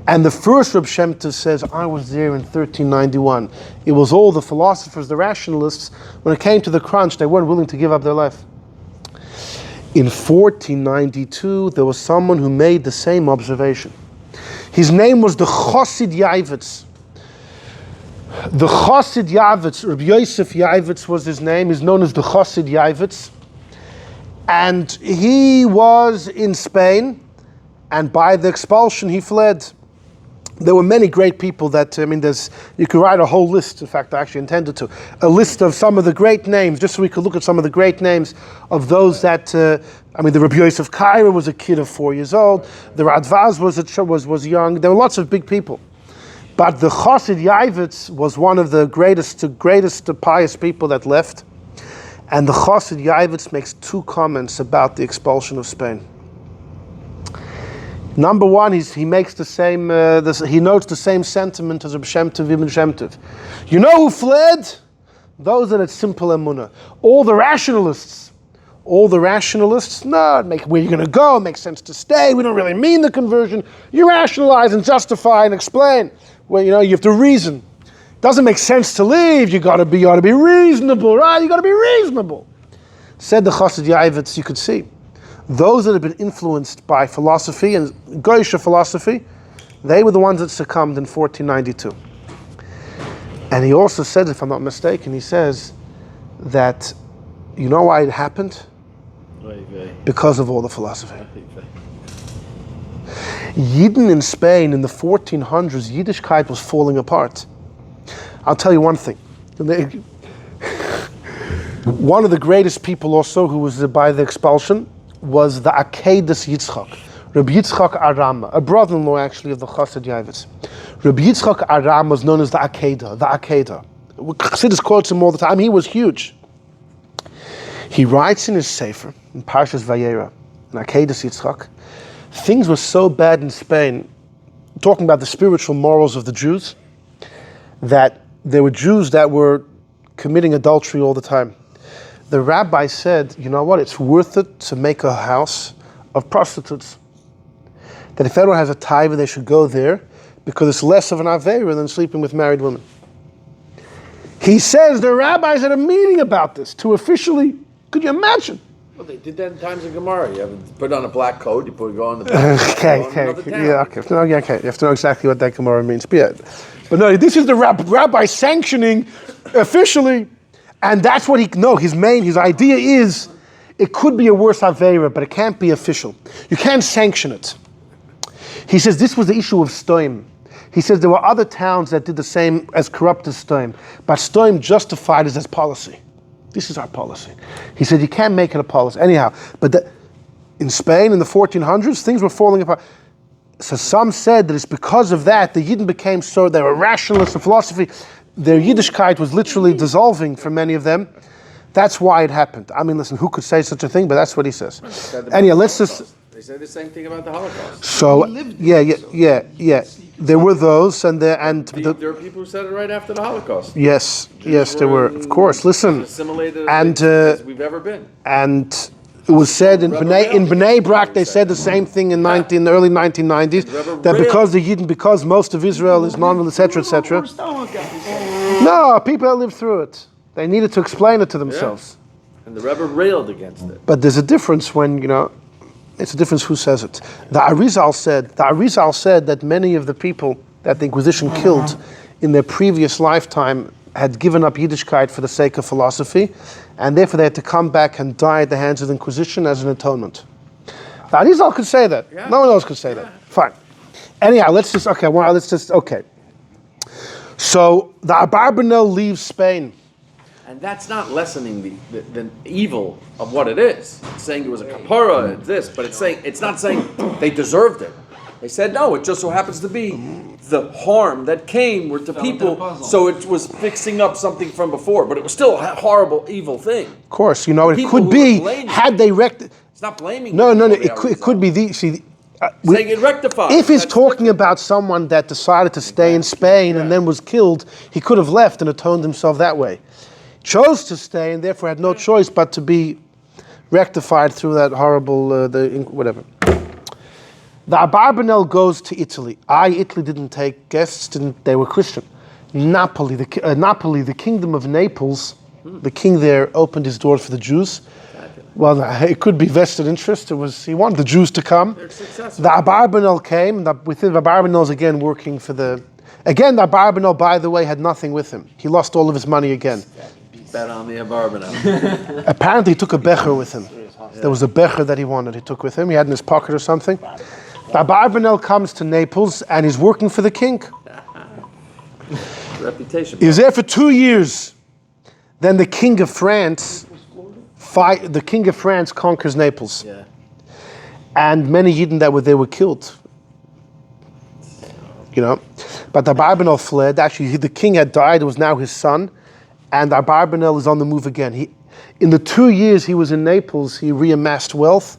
And the first Reb Shem Tov says, I was there in 1391. It was all the philosophers, the rationalists, when it came to the crunch, they weren't willing to give up their life. In 1492, there was someone who made the same observation. His name was the Chosid Yavitz. The Chosid Yavitz, Rabbi Yosef Yavitz was his name. He's known as the Chosid Yavitz. And he was in Spain, and by the expulsion he fled. There were many great people that, you could write a whole list, in fact I actually intended to, a list of some of the great names, just so we could look at some of the great names of those that, the Rabbi Yosef Kaira was a kid of 4 years old, the Radvaz was young, there were lots of big people. But the Chosid Yavitz was one of the greatest pious people that left. And the Chassid Yavitz makes two comments about the expulsion of Spain. Number one, he makes the same. He notes the same sentiment as Reb Shem Tov Ibn Shem Tov. You know who fled? Those that had simple emunah. All the rationalists. No, where you're going to go? It makes sense to stay. We don't really mean the conversion. You rationalize and justify and explain. Well, you have to reason. Doesn't make sense to leave. You ought to be reasonable, right? You got to be reasonable. Said the Chassid Yavitz, you could see. Those that have been influenced by philosophy and Goyish philosophy, they were the ones that succumbed in 1492. And he also said, if I'm not mistaken, he says that, you know why it happened? Because of all the philosophy. Yidden in Spain in the 1400s, Yiddishkeit was falling apart. I'll tell you one thing. One of the greatest people also who was by the expulsion was the Akedus Yitzchok, Rabbi Yitzchok Aram, a brother-in-law actually of the Chassid Yavitz. Rabbi Yitzchok Aram was known as the Akeda. Chassidus quotes him all the time. He was huge. He writes in his Sefer, in Parshas Vayera, in Akedus Yitzchok, things were so bad in Spain, talking about the spiritual morals of the Jews, that there were Jews that were committing adultery all the time. The rabbi said, you know what, it's worth it to make a house of prostitutes. That if anyone has a taiva, they should go there, because it's less of an aveira than sleeping with married women. He says the rabbis had a meeting about this to officially, could you imagine? Well, they did that in times of Gemara. You have to put on a black coat, you go on the back. Okay. You have to know exactly what that Gemara means. But no, this is the rabbi sanctioning officially, and that's what his idea is, it could be a worse aveira, but it can't be official. You can't sanction it. He says this was the issue of Stoim. He says there were other towns that did the same as corrupt as Stoim, but Stoim justified it as policy. This is our policy. He said you can't make it a policy. Anyhow, but in Spain in the 1400s, things were falling apart. So some said that it's because of that the Yidden became so, they were rationalists of philosophy. Their Yiddishkeit was literally dissolving for many of them. That's why it happened. I mean, listen, who could say such a thing? But that's what he says. Anyhow, let's just... They say the same thing about the Holocaust. So, yeah. There were those, there are people who said it right after the Holocaust. Yes, there were. Of course, listen. Assimilated as we've ever been. And it was said in Bnei Brak, they said the same thing in the early 1990s, that because the Yidden, because most of Israel is non-religious, etc. No, people that lived through it. They needed to explain it to themselves. Yeah. And the Rebbe railed against it. But there's a difference when, it's a difference who says it. The Arizal said that many of the people that the Inquisition killed in their previous lifetime had given up Yiddishkeit for the sake of philosophy, and therefore they had to come back and die at the hands of the Inquisition as an atonement. The Arizal could say that. Yeah. No one else could say that. Fine. Anyhow, okay. So the Abarbanel leaves Spain. And that's not lessening the evil of what it is. It's saying it was a kapara, it's this, but it's not saying they deserved it. They said, no, it just so happens to be the harm that came were to people, so it was fixing up something from before, but it was still a horrible, evil thing. Of course, it could be, had they rectified. It's not blaming. No, it could be saying it rectified. If he's talking about someone that decided to stay in Spain and then was killed, he could have left and atoned himself that way. Chose to stay and therefore had no choice but to be rectified through that horrible, whatever. The Abarbanel goes to Italy. Italy didn't take guests, they were Christian. Napoli, the kingdom of Naples, the king there opened his doors for the Jews. Well, it could be vested interest. He wanted the Jews to come. They're successful. The Abarbanel came, within the Abarbanel's again working for the Abarbanel, by the way, had nothing with him. He lost all of his money again. Bet on the Abarbanel. Apparently he took a becher with him. There was a becher that he wanted. He took with him. He had in his pocket or something. The Abarbanel comes to Naples and he's working for the king. Reputation. He was there for 2 years. Then the king of France conquers Naples. Yeah. And many Yidden that were there were killed. But the Abarbanel fled. Actually, the king had died. It was now his son. And Abarbanel is on the move again. In the 2 years he was in Naples, he reamassed wealth.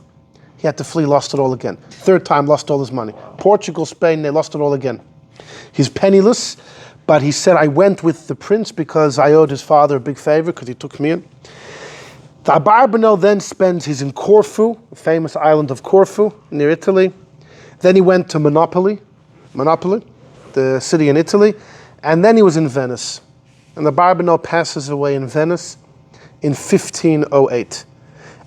He had to flee, lost it all again. Third time, lost all his money. Portugal, Spain, they lost it all again. He's penniless, but he said, I went with the prince because I owed his father a big favor because he took me in. The Abarbanel then spends, he's in Corfu, the famous island of Corfu, near Italy. Then he went to Monopoli, the city in Italy. And then he was in Venice. And the Abarbanel passes away in Venice in 1508.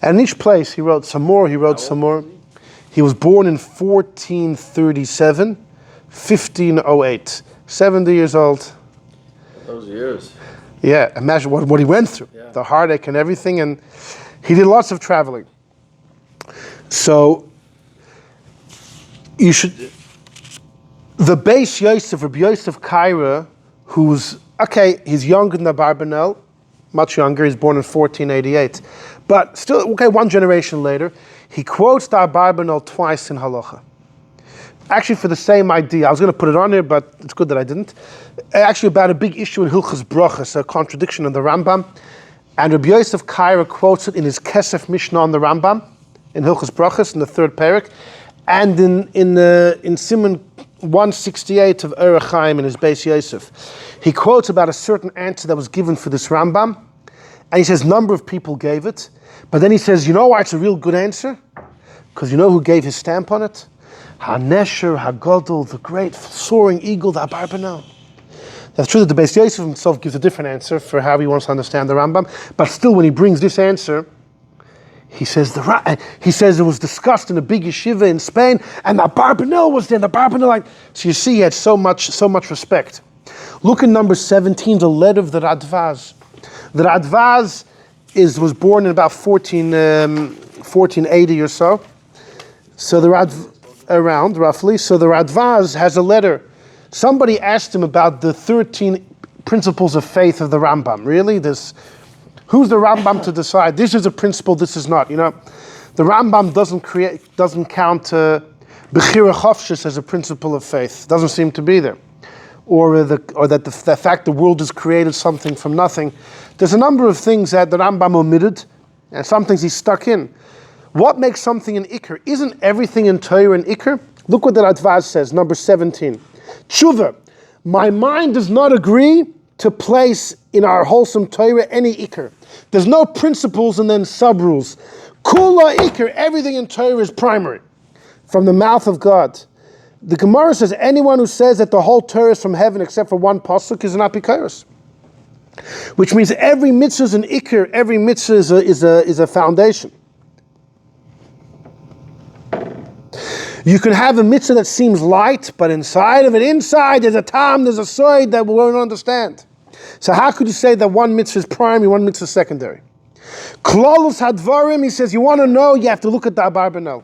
And in each place he wrote some more, He was born in 1437, 1508. 70 years old. Those years. Yeah, imagine what he went through. Yeah. The heartache and everything. And he did lots of traveling. So, the Beis Yosef, Rabbi Yosef Kaira, he's younger than the Abarbanel, much younger, he's born in 1488. But still, one generation later, he quotes the Abarbanel twice in Halacha. Actually, for the same idea. I was going to put it on here, but it's good that I didn't. Actually, about a big issue in Hilchos Brachos, a contradiction in the Rambam. And Rabbi Yosef Kaira quotes it in his Kesef Mishnah on the Rambam, in Hilchos Brachos, in the third parak, and in Simon 168 of Orach Chaim in his Beis Yosef. He quotes about a certain answer that was given for this Rambam, and he says number of people gave it, but then he says, you know why it's a real good answer? Because you know who gave his stamp on it? HaNesher, HaGodol, the great soaring eagle, the Abarbanel. That's true that the Beis Yosef himself gives a different answer for how he wants to understand the Rambam, but still when he brings this answer, he says it was discussed in a big yeshiva in Spain, and the Abarbanel was there. The Abarbanel, so you see, he had so much respect. Look at number 17, the letter of the Radvaz. The Radvaz was born in about 1480 or so. So around roughly. So the Radvaz has a letter. Somebody asked him about the 13 principles of faith of the Rambam. Really, who's the Rambam to decide? This is a principle, this is not. The Rambam doesn't count Bechira Chofshis as a principle of faith. Doesn't seem to be there. Or that the fact the world is created something from nothing. There's a number of things that the Rambam omitted, and some things he stuck in. What makes something an Iker? Isn't everything in Torah an Iker? Look what the Radvaz says, number 17. Tshuva, my mind does not agree to place in our wholesome Torah any Iker. There's no principles and then sub-rules. Kula Iker, everything in Torah is primary, from the mouth of God. The Gemara says anyone who says that the whole Torah is from heaven except for one pasuk is an apikoros, which means every mitzvah is an Iker, every mitzvah is a foundation. You can have a mitzvah that seems light, but inside there's a tam, there's a soid that we won't understand. So how could you say that one mitzvah is primary, one mitzvah is secondary? Klolus hadvarim, he says, you want to know, you have to look at the Abarbanel.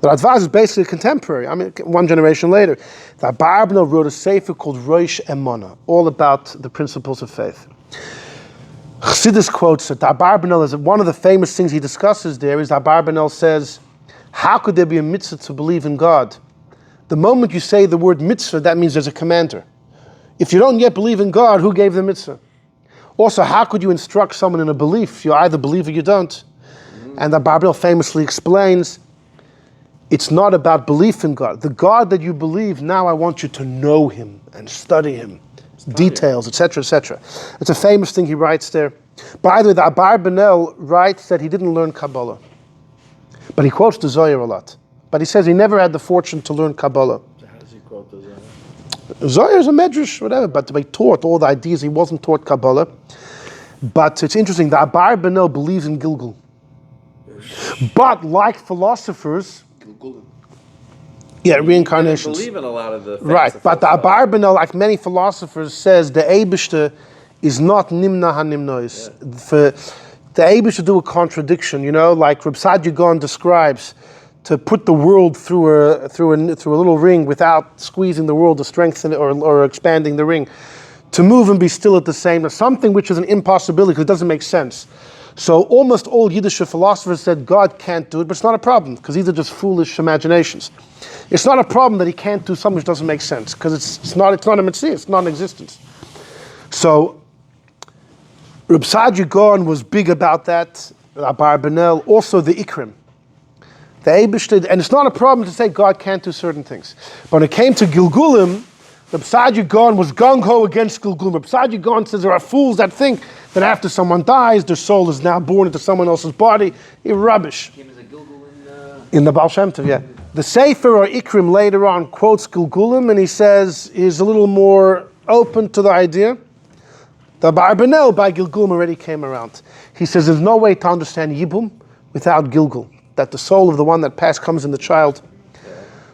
The Radvaz is basically a contemporary, one generation later. The Abarbanel wrote a sefer called Rosh Emona, all about the principles of faith. Chassidus quotes that the Abarbanel is one of the famous things he discusses there is the Abarbanel says, how could there be a mitzvah to believe in God? The moment you say the word mitzvah, that means there's a commander. If you don't yet believe in God, who gave the mitzvah? Also, how could you instruct someone in a belief? You either believe or you don't. And the Abarbanel famously explains, it's not about belief in God. The God that you believe, now I want you to know Him and study Him. Details, etc., etc. It's a famous thing he writes there. By the way, the Abarbanel writes that he didn't learn Kabbalah. But he quotes the Zohar a lot. But he says he never had the fortune to learn Kabbalah. So how does he quote the Zohar? Zohar is a medrash, whatever, but to be taught all the ideas, he wasn't taught Kabbalah. But it's interesting, the Abarbanel believes in Gilgul. But like philosophers, reincarnations. They believe in a lot of the things. Right, but the Abarbanel, like many philosophers, says the Eibishter is not Nimna HaNimnois. For the Eibishter do a contradiction, like Reb Sadia Gaon describes, to put the world through a little ring without squeezing the world to strengthen it or expanding the ring, to move and be still at the same, something which is an impossibility because it doesn't make sense. So almost all Yiddish philosophers said God can't do it, but it's not a problem because these are just foolish imaginations. It's not a problem that he can't do something which doesn't make sense because it's not a mitzvah, it's not an existence. So Reb Saadia Gaon was big about that. Abarbanel, also the Ikrim. The Eibishter, and it's not a problem to say God can't do certain things. But when it came to Gilgulim, Reb Saadia Gaon was gung-ho against Gilgulim. Reb Saadia Gaon says there are fools that think that after someone dies, their soul is now born into someone else's body. Rubbish. In the Baal Shem Tov, yeah. The Sefer or Ikrim later on quotes Gilgulim, and he says he's a little more open to the idea. The Abarbanel by Gilgul already came around. He says there's no way to understand Yibum without Gilgul, that the soul of the one that passed comes in the child.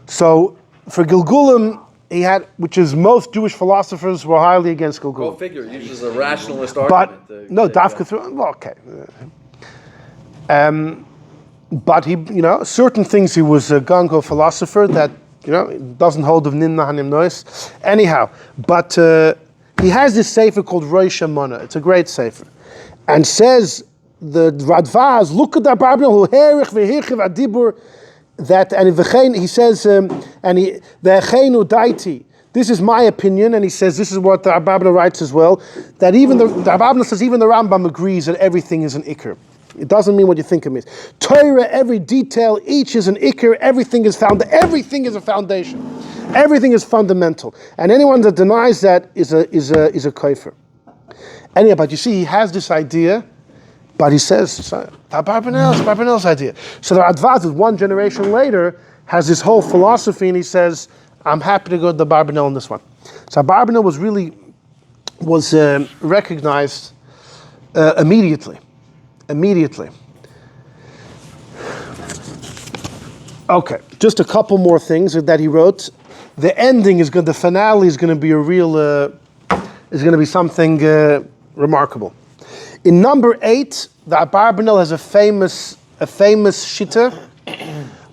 So for Gilgulim, he had, which is most Jewish philosophers were highly against Gilgul. Go figure. He uses a rationalist But argument. no, Dafka through. Well, okay. But he, certain things he was a gung-ho philosopher that doesn't hold of Ninna Hanim Nois. Anyhow, but. He has this sefer called Rosh Hashanah. It's a great sefer, and says the Radvaz, look at the Abarbanel who herich v'hichiv adibur, that, and he says and he v'echenu daiti. This is my opinion, and he says this is what the Abarbanel writes as well. That even the Abarbanel says even the Rambam agrees that everything is an ikr. It doesn't mean what you think it means. Torah, every detail, each is an ikr. Everything is found. Everything is a foundation. Everything is fundamental, and anyone that denies that is a kafir. Anyhow, but you see, he has this idea, but he says Abarbanel's idea. So the Radvaz, one generation later, has this whole philosophy, and he says, "I'm happy to go to the Abarbanel on this one." So Abarbanel was recognized immediately. Okay, just a couple more things that he wrote. The ending is good. The finale is going to be is going to be something remarkable. In number 8, the Abarbanel has a famous shita.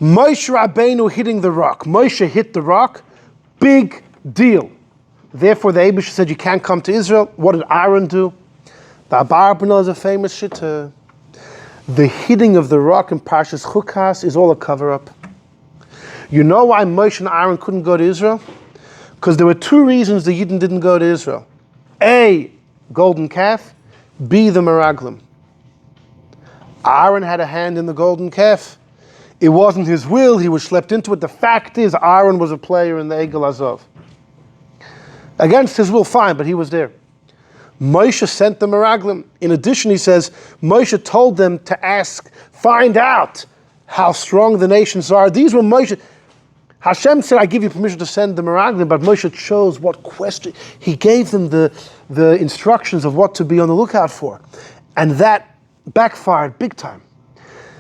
Moshe Rabbeinu hitting the rock. Moshe hit the rock. Big deal. Therefore, the Abish said you can't come to Israel. What did Aaron do? The Abarbanel has a famous shita. The hitting of the rock in Parshas Chukas is all a cover-up. You know why Moshe and Aaron couldn't go to Israel? Because there were 2 reasons the Yidden didn't go to Israel. A, golden calf. B, the Meraglim. Aaron had a hand in the golden calf. It wasn't his will, he was schlepped into it. The fact is, Aaron was a player in the Egel Azov. Against his will, fine, but he was there. Moshe sent the Meraglim. In addition, he says, Moshe told them to find out how strong the nations are. These were Moshe. Hashem said, I give you permission to send the Meraglim, but Moshe chose what question. He gave them the instructions of what to be on the lookout for. And that backfired big time.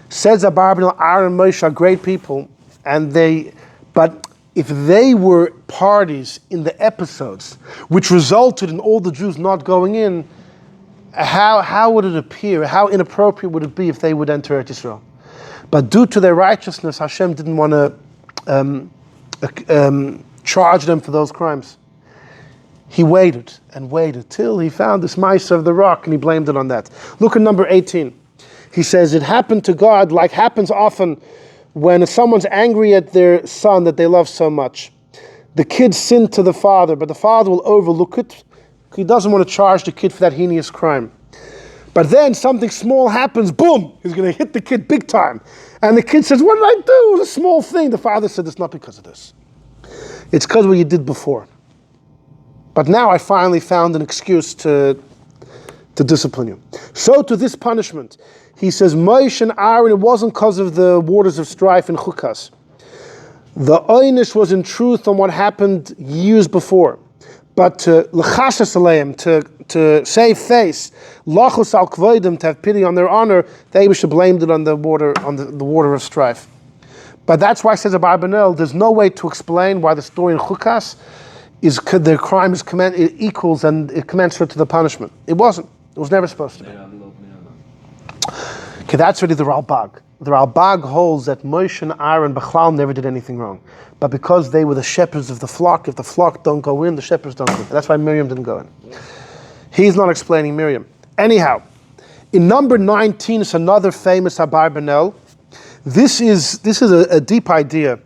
Says Abarbanel, Aaron and Moshe are great people, but if they were parties in the episodes which resulted in all the Jews not going in, how would it appear? How inappropriate would it be if they would enter Eretz Yisrael? But due to their righteousness, Hashem didn't want to charge them for those crimes. He waited and waited till he found this mice of the rock, and he blamed it on that. Look at number 18. He says, it happened to God like happens often when someone's angry at their son that they love so much. The kid sinned to the father, but the father will overlook it. He doesn't want to charge the kid for that heinous crime. But then something small happens, boom, he's going to hit the kid big time. And the kid says, what did I do? It was a small thing. The father said, it's not because of this. It's because of what you did before. But now I finally found an excuse to discipline you. So to this punishment, he says, Moshe and Aaron, it wasn't because of the waters of strife in Chukas. The oynish was in truth on what happened years before. But to l'chashas aleim, to save face, lachus al kvoidim, to have pity on their honor, they should have blamed it on the water of strife. But that's why, says Abarbanel, there's no way to explain why the story in Chukas their crime is equals and it commensurate to the punishment. It wasn't. It was never supposed to be. Okay, that's really the Ralbag. The Ralbag holds that Moshe and Aaron Bechlal never did anything wrong. But because they were the shepherds of the flock, if the flock don't go in, the shepherds don't go in. That's why Miriam didn't go in. He's not explaining Miriam. Anyhow, in number 19 is another famous Abarbanel. This is a deep idea.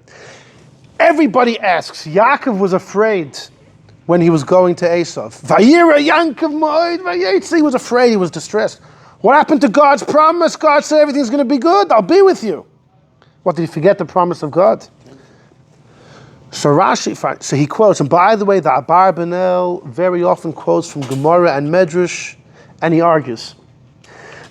Everybody asks, Yaakov was afraid when he was going to Esav. Vayira Yankov Moed Vayetzi. He was afraid, he was distressed. What happened to God's promise? God said everything's going to be good, I'll be with you. What, did he forget the promise of God? So Rashi, fine. So he quotes, and by the way, the Abarbanel very often quotes from Gemara and Medrash, and he argues.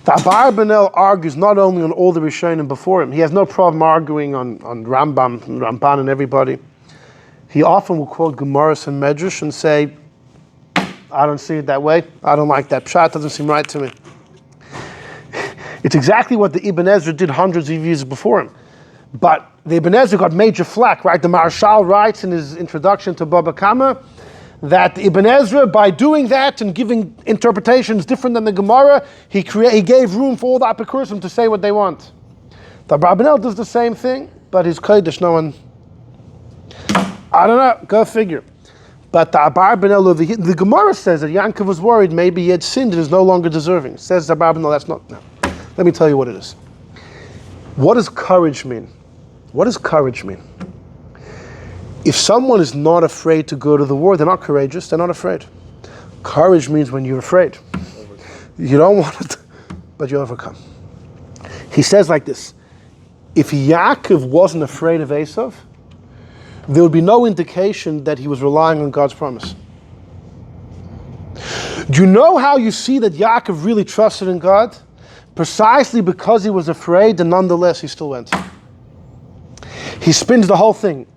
The Abarbanel argues not only on all the Rishonim before him, he has no problem arguing on Rambam and Ramban and everybody. He often will quote Gemaras and Medrash and say, I don't see it that way, I don't like that pshat, doesn't seem right to me. It's exactly what the Ibn Ezra did hundreds of years before him. But the Ibn Ezra got major flack, right? The Marshal writes in his introduction to Baba Kama that Ibn Ezra, by doing that and giving interpretations different than the Gemara, he gave room for all the Apikurim to say what they want. The Abarbanel does the same thing, but his Kodesh, no one, I don't know, go figure. But the Abarbanel, the Gemara says that Yankov was worried maybe he had sinned and is no longer deserving. Says the Abarbanel, that's not, no. Let me tell you what it is. What does courage mean? What does courage mean? If someone is not afraid to go to the war, they're not courageous, they're not afraid. Courage means when you're afraid. You don't want it, but you overcome. He says like this, if Yaakov wasn't afraid of Esav, there would be no indication that he was relying on God's promise. Do you know how you see that Yaakov really trusted in God? Precisely because he was afraid, and nonetheless he still went. He spins the whole thing.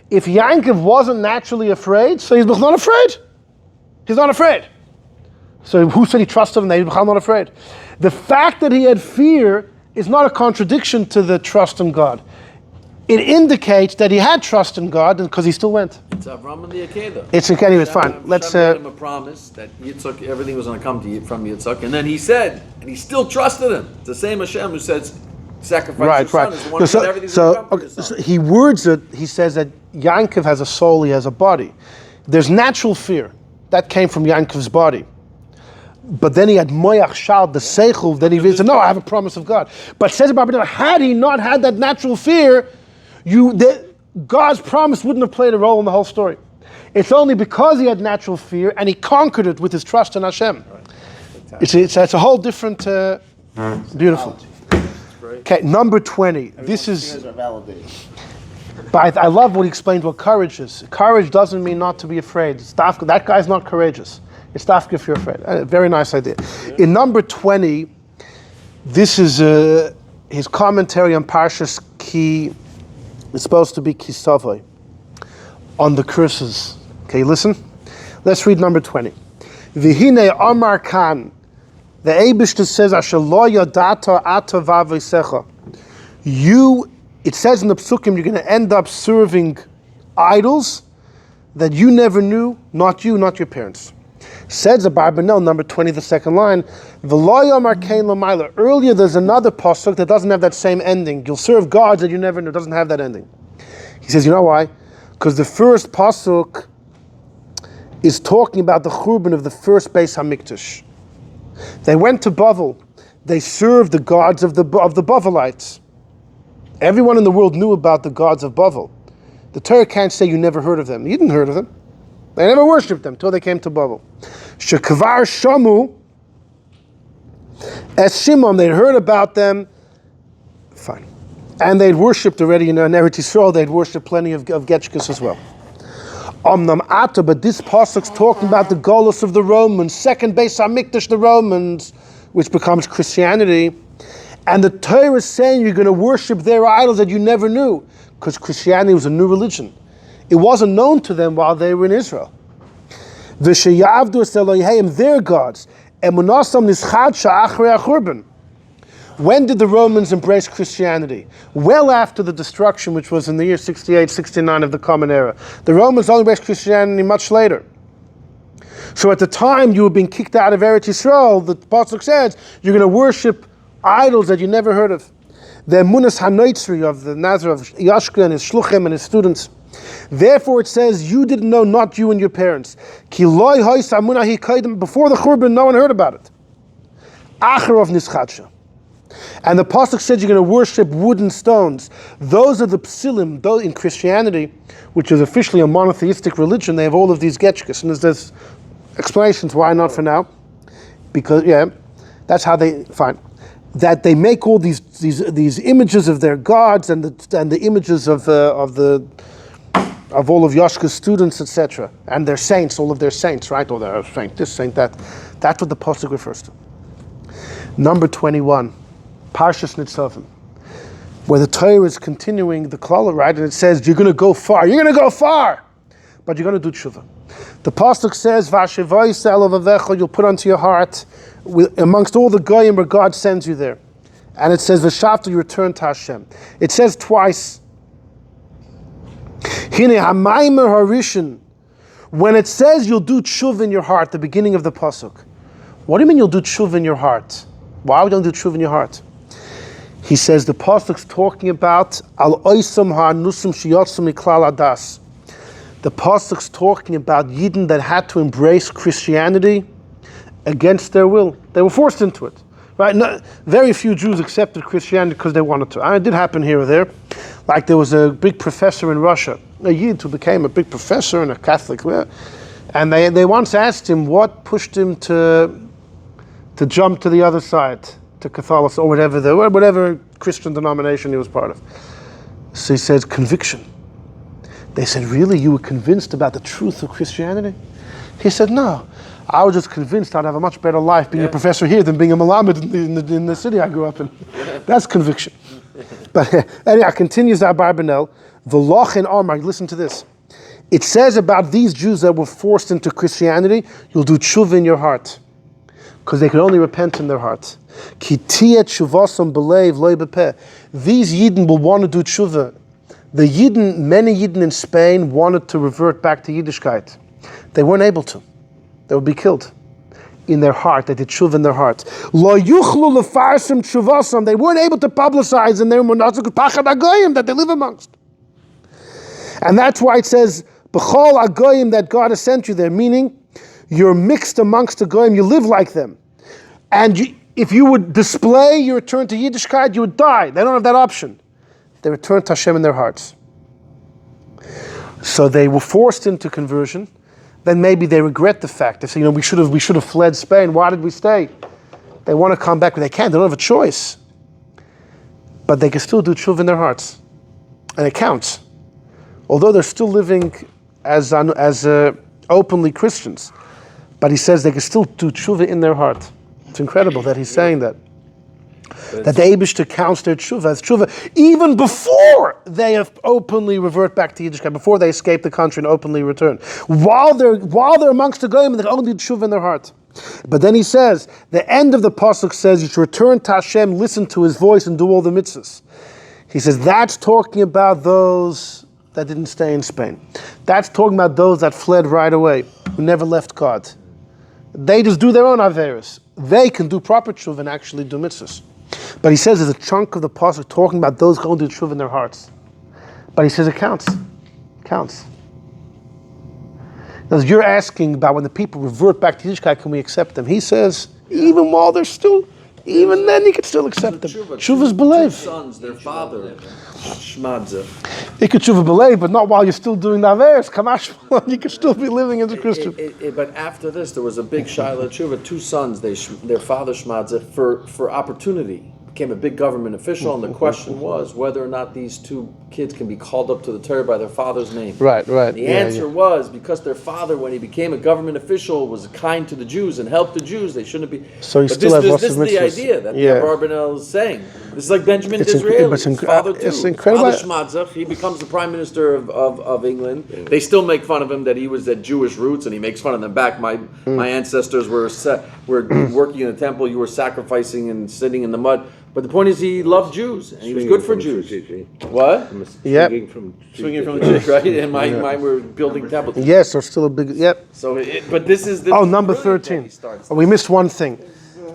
If Yaakov wasn't naturally afraid, so he's not afraid. He's not afraid. So who said he trusted him? He's not afraid. The fact that he had fear is not a contradiction to the trust in God. It indicates that he had trust in God because he still went. It's Avram and the Akedah. It's anyway, it's fine. Let's made him a promise that Yitzchok, everything was going to come to from Yitzchok, and then he said, and he still trusted him. It's the same Hashem who says, sacrifice your son is the one who said everything's going to come to your son. So he words it. He says that Yankov has a soul, he has a body. There's natural fear that came from Yankov's body. But then he had moyach shal, the seichel. Then he said, "No, I have a promise of God." But says about had he not had that natural fear, God's promise wouldn't have played a role in the whole story. It's only because he had natural fear and he conquered it with his trust in Hashem. It's a whole different, beautiful. Okay, number 20. This is. But I love what he explains what courage is. Courage doesn't mean not to be afraid. That guy's not courageous. It's dafka if you're afraid. Very nice idea. Yeah. In number 20, this is his commentary on Parshas Ki. It's supposed to be Kisavai, on the curses. Okay, listen. Let's read number 20. V'hine Amar Kan. The Eibishter says, Asher lo yadata ata v'avisecha. It says in the Psukim, you're going to end up serving idols that you never knew, not you, not your parents. Says Abarbanel, number 20, the second line, V'lo yomar kein lo ma'ila. Earlier there's another pasuk that doesn't have that same ending. You'll serve gods that you never knew, doesn't have that ending. He says, you know why? Because the first pasuk is talking about the churban of the first Beis HaMikdash. They went to Bavel. They served the gods of the Bavelites. Everyone in the world knew about the gods of Bavel. The Torah can't say you never heard of them. You didn't heard of them. They never worshipped them until they came to Bavel. Shekvar Shamu, as Shimon, they'd heard about them. Fine. And they'd worshipped already in Eretz Yisrael. They'd worshipped plenty of Getchkas as well. Omnam Ata, but this pasuk's talking about the Golus of the Romans, second Beis HaMikdash, the Romans, which becomes Christianity. And the Torah is saying you're going to worship their idols that you never knew, because Christianity was a new religion. It wasn't known to them while they were in Israel. V'sheyavdu es Elohim, their gods. Emunasam nischadsha achrei hachurban. When did the Romans embrace Christianity? Well after the destruction, which was in the year 68, 69 of the Common Era. The Romans only embraced Christianity much later. So at the time you were being kicked out of Eretz Yisrael, the pasuk says you're going to worship idols that you never heard of. The Emunas HaNoitzri of the Nazar of Yashka and his Shluchim and his students. Therefore it says, you didn't know, not you and your parents. Ki loy hois amunah hi kaidem. Before the Churban, no one heard about it. Acharov nischadsha. And the pasuk said you're going to worship wood and stones. Those are the psilim. Those in Christianity, which is officially a monotheistic religion, they have all of these getchkas. And there's explanations why not for now. Because that's how they find that they make all these images of their gods and the images of all of Yoshka's students, etc., and their saints, all of their saints, right? Or their saint this, saint that. That's what the pasuk refers to. Number 21, Parshas Nitzavim, where the Torah is continuing the klala, right? And it says you're going to go far. You're going to go far, but you're going to do tshuva. The pasuk says, "Vashevayis elavavecha," you'll put onto your heart amongst all the goyim where God sends you there, and it says, "V'shavta," you return to Hashem. It says twice. Hine hamaymer harishin. When it says you'll do tshuva in your heart, the beginning of the pasuk, what do you mean you'll do tshuva in your heart? Why would you do tshuva in your heart? He says the pasuk's talking about al oisam ha'anusam shiyotzum miklal adas. The pasuk's talking about Yidden that had to embrace Christianity against their will. They were forced into it. Right? No, very few Jews accepted Christianity because they wanted to. And it did happen here or there. Like there was a big professor in Russia, a Yid who became a big professor and a Catholic. And they once asked him what pushed him to jump to the other side, to Catholicism or whatever Christian denomination he was part of. So he said, conviction. They said, really? You were convinced about the truth of Christianity? He said, no. I was just convinced I'd have a much better life being a professor here than being a Malamed in the city I grew up in. That's conviction. But anyway, continues Abarbanel. V'loch and Amar, listen to this. It says about these Jews that were forced into Christianity, you'll do tshuva in your heart. Because they could only repent in their heart. Ki tiyet shuvasam b'leiv loy b'peh. These Yidden will want to do tshuva. Many Yidden in Spain wanted to revert back to Yiddishkeit. They weren't able to. They would be killed. In their heart, they did tshuva in their heart. Lo yuchlu lefarsim tshuvasam. They weren't able to publicize in their monastic pachad agoyim that they live amongst. And that's why it says, b'chol agoyim, that God has sent you there, meaning you're mixed amongst the goyim, you live like them. And if you would display your return to Yiddishkeit, you would die. They don't have that option. They returned to Hashem in their hearts. So they were forced into conversion. Then maybe they regret the fact. They say, we should have fled Spain. Why did we stay? They want to come back, but they can't. They don't have a choice. But they can still do tshuva in their hearts. And it counts. Although they're still living as openly Christians. But he says they can still do tshuva in their heart. It's incredible that he's saying that. That the Eibishter counts their tshuva as tshuva even before they have openly revert back to Yiddishkeit, before they escape the country and openly return. While they're amongst the goyim, they only do tshuva in their heart. But then he says, the end of the pasuk says, you should return to Hashem, listen to His voice, and do all the mitzvahs. He says that's talking about those that didn't stay in Spain. That's talking about those that fled right away, who never left God. They just do their own averos. They can do proper tshuva and actually do mitzvahs. But he says there's a chunk of the pasuk talking about those who do tshuva in their hearts. But he says it counts. It counts. Now, you're asking about when the people revert back to Yiddishkeit, can we accept them? He says, even while they're still, even then you can still accept them. Tshuva's belief. Two sons, their father, Shmadza. You could tshuva believe, but not while you're still doing the averos. Kamash, you could still be living as a Christian. But after this, there was a big Shiloh tshuva. Two sons, their father Shmadza, for opportunity, became a big government official, and the question was whether or not these two kids can be called up to the Torah by their father's name. Right. The answer was, because their father, when he became a government official, was kind to the Jews and helped the Jews, they shouldn't be. So this is the idea that the Abarbanel is saying. This is like Benjamin Disraeli. His father too. It's incredible. Father Shmadzach, he becomes the prime minister of England. They still make fun of him that he was at Jewish roots, and he makes fun of them back. My ancestors were working in the temple. You were sacrificing and sitting in the mud. But the point is, he loved Jews, and he was good for Jews. What? Swinging from the chick, right? And mine were building temples. Yes, or still a big, So, but this is the... number 13. We missed one thing.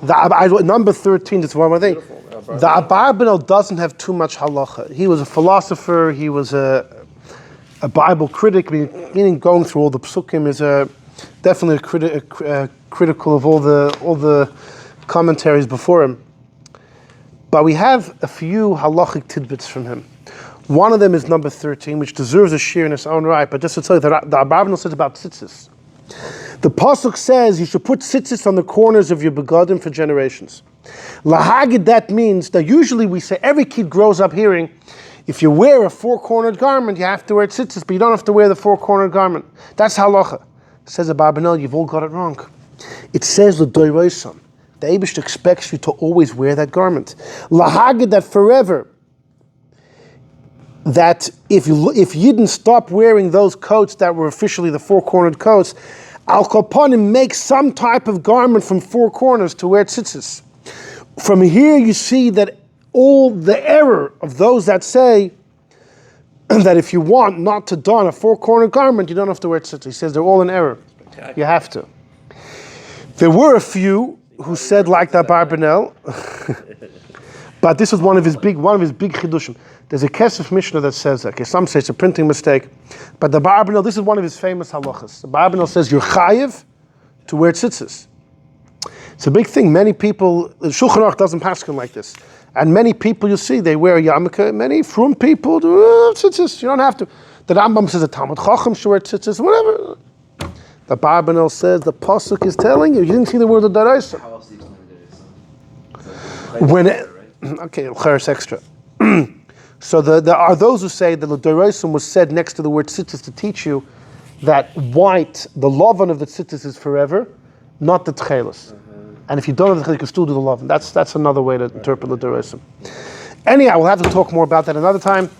Number 13, that's one more thing. The Abarbanel doesn't have too much halacha. He was a philosopher, he was a Bible critic, meaning going through all the psukim is definitely critical of all the commentaries before him. But we have a few halachic tidbits from him. One of them is number 13, which deserves a share in its own right, but just to tell you, the Abarbanel says about tzitzis. The pasuk says you should put tzitzis on the corners of your begadim for generations. Lahagid, that means that usually we say every kid grows up hearing, if you wear a four-cornered garment, you have to wear tzitzis, but you don't have to wear the four-cornered garment. That's halacha. Says Abarbanel, you've all got it wrong. It says the doiroisam. The Eibush expects you to always wear that garment. Lahagid, that forever, that if Yidden stop wearing those coats that were officially the four-cornered coats, Al Kopanim makes some type of garment from four corners to wear tzitzis. From here you see that all the error of those that say that if you want not to don a four-cornered garment, you don't have to wear tzitzis. He says they're all in error. You have to. There were a few who said like that Abarbanel, but this was one of his big chidushim. There's a Kesef Mishnah that says that. Okay, some say it's a printing mistake, but the Abarbanel, this is one of his famous halachas. The Abarbanel says you're chayiv to wear tzitzis. It's a big thing. Many people, the Shulchan Aruch doesn't paskin like this, and many people you see they wear a yarmulke. Many frum people do tzitzis. You don't have to. The Rambam says a Talmud Chacham should wear tzitzis. Whatever. The Abarbanel says the pasuk is telling you. You didn't see the word of daraisa. How else do you explain When okay, cheres extra. So there are those who say that the Dorosim was said next to the word tzitzis to teach you that white, the lovan of the tzitzis is forever, not the tchelis. And if you don't have the tchelis, you can still do the lovan. That's another way to interpret the Dorosim. Anyhow, we'll have to talk more about that another time.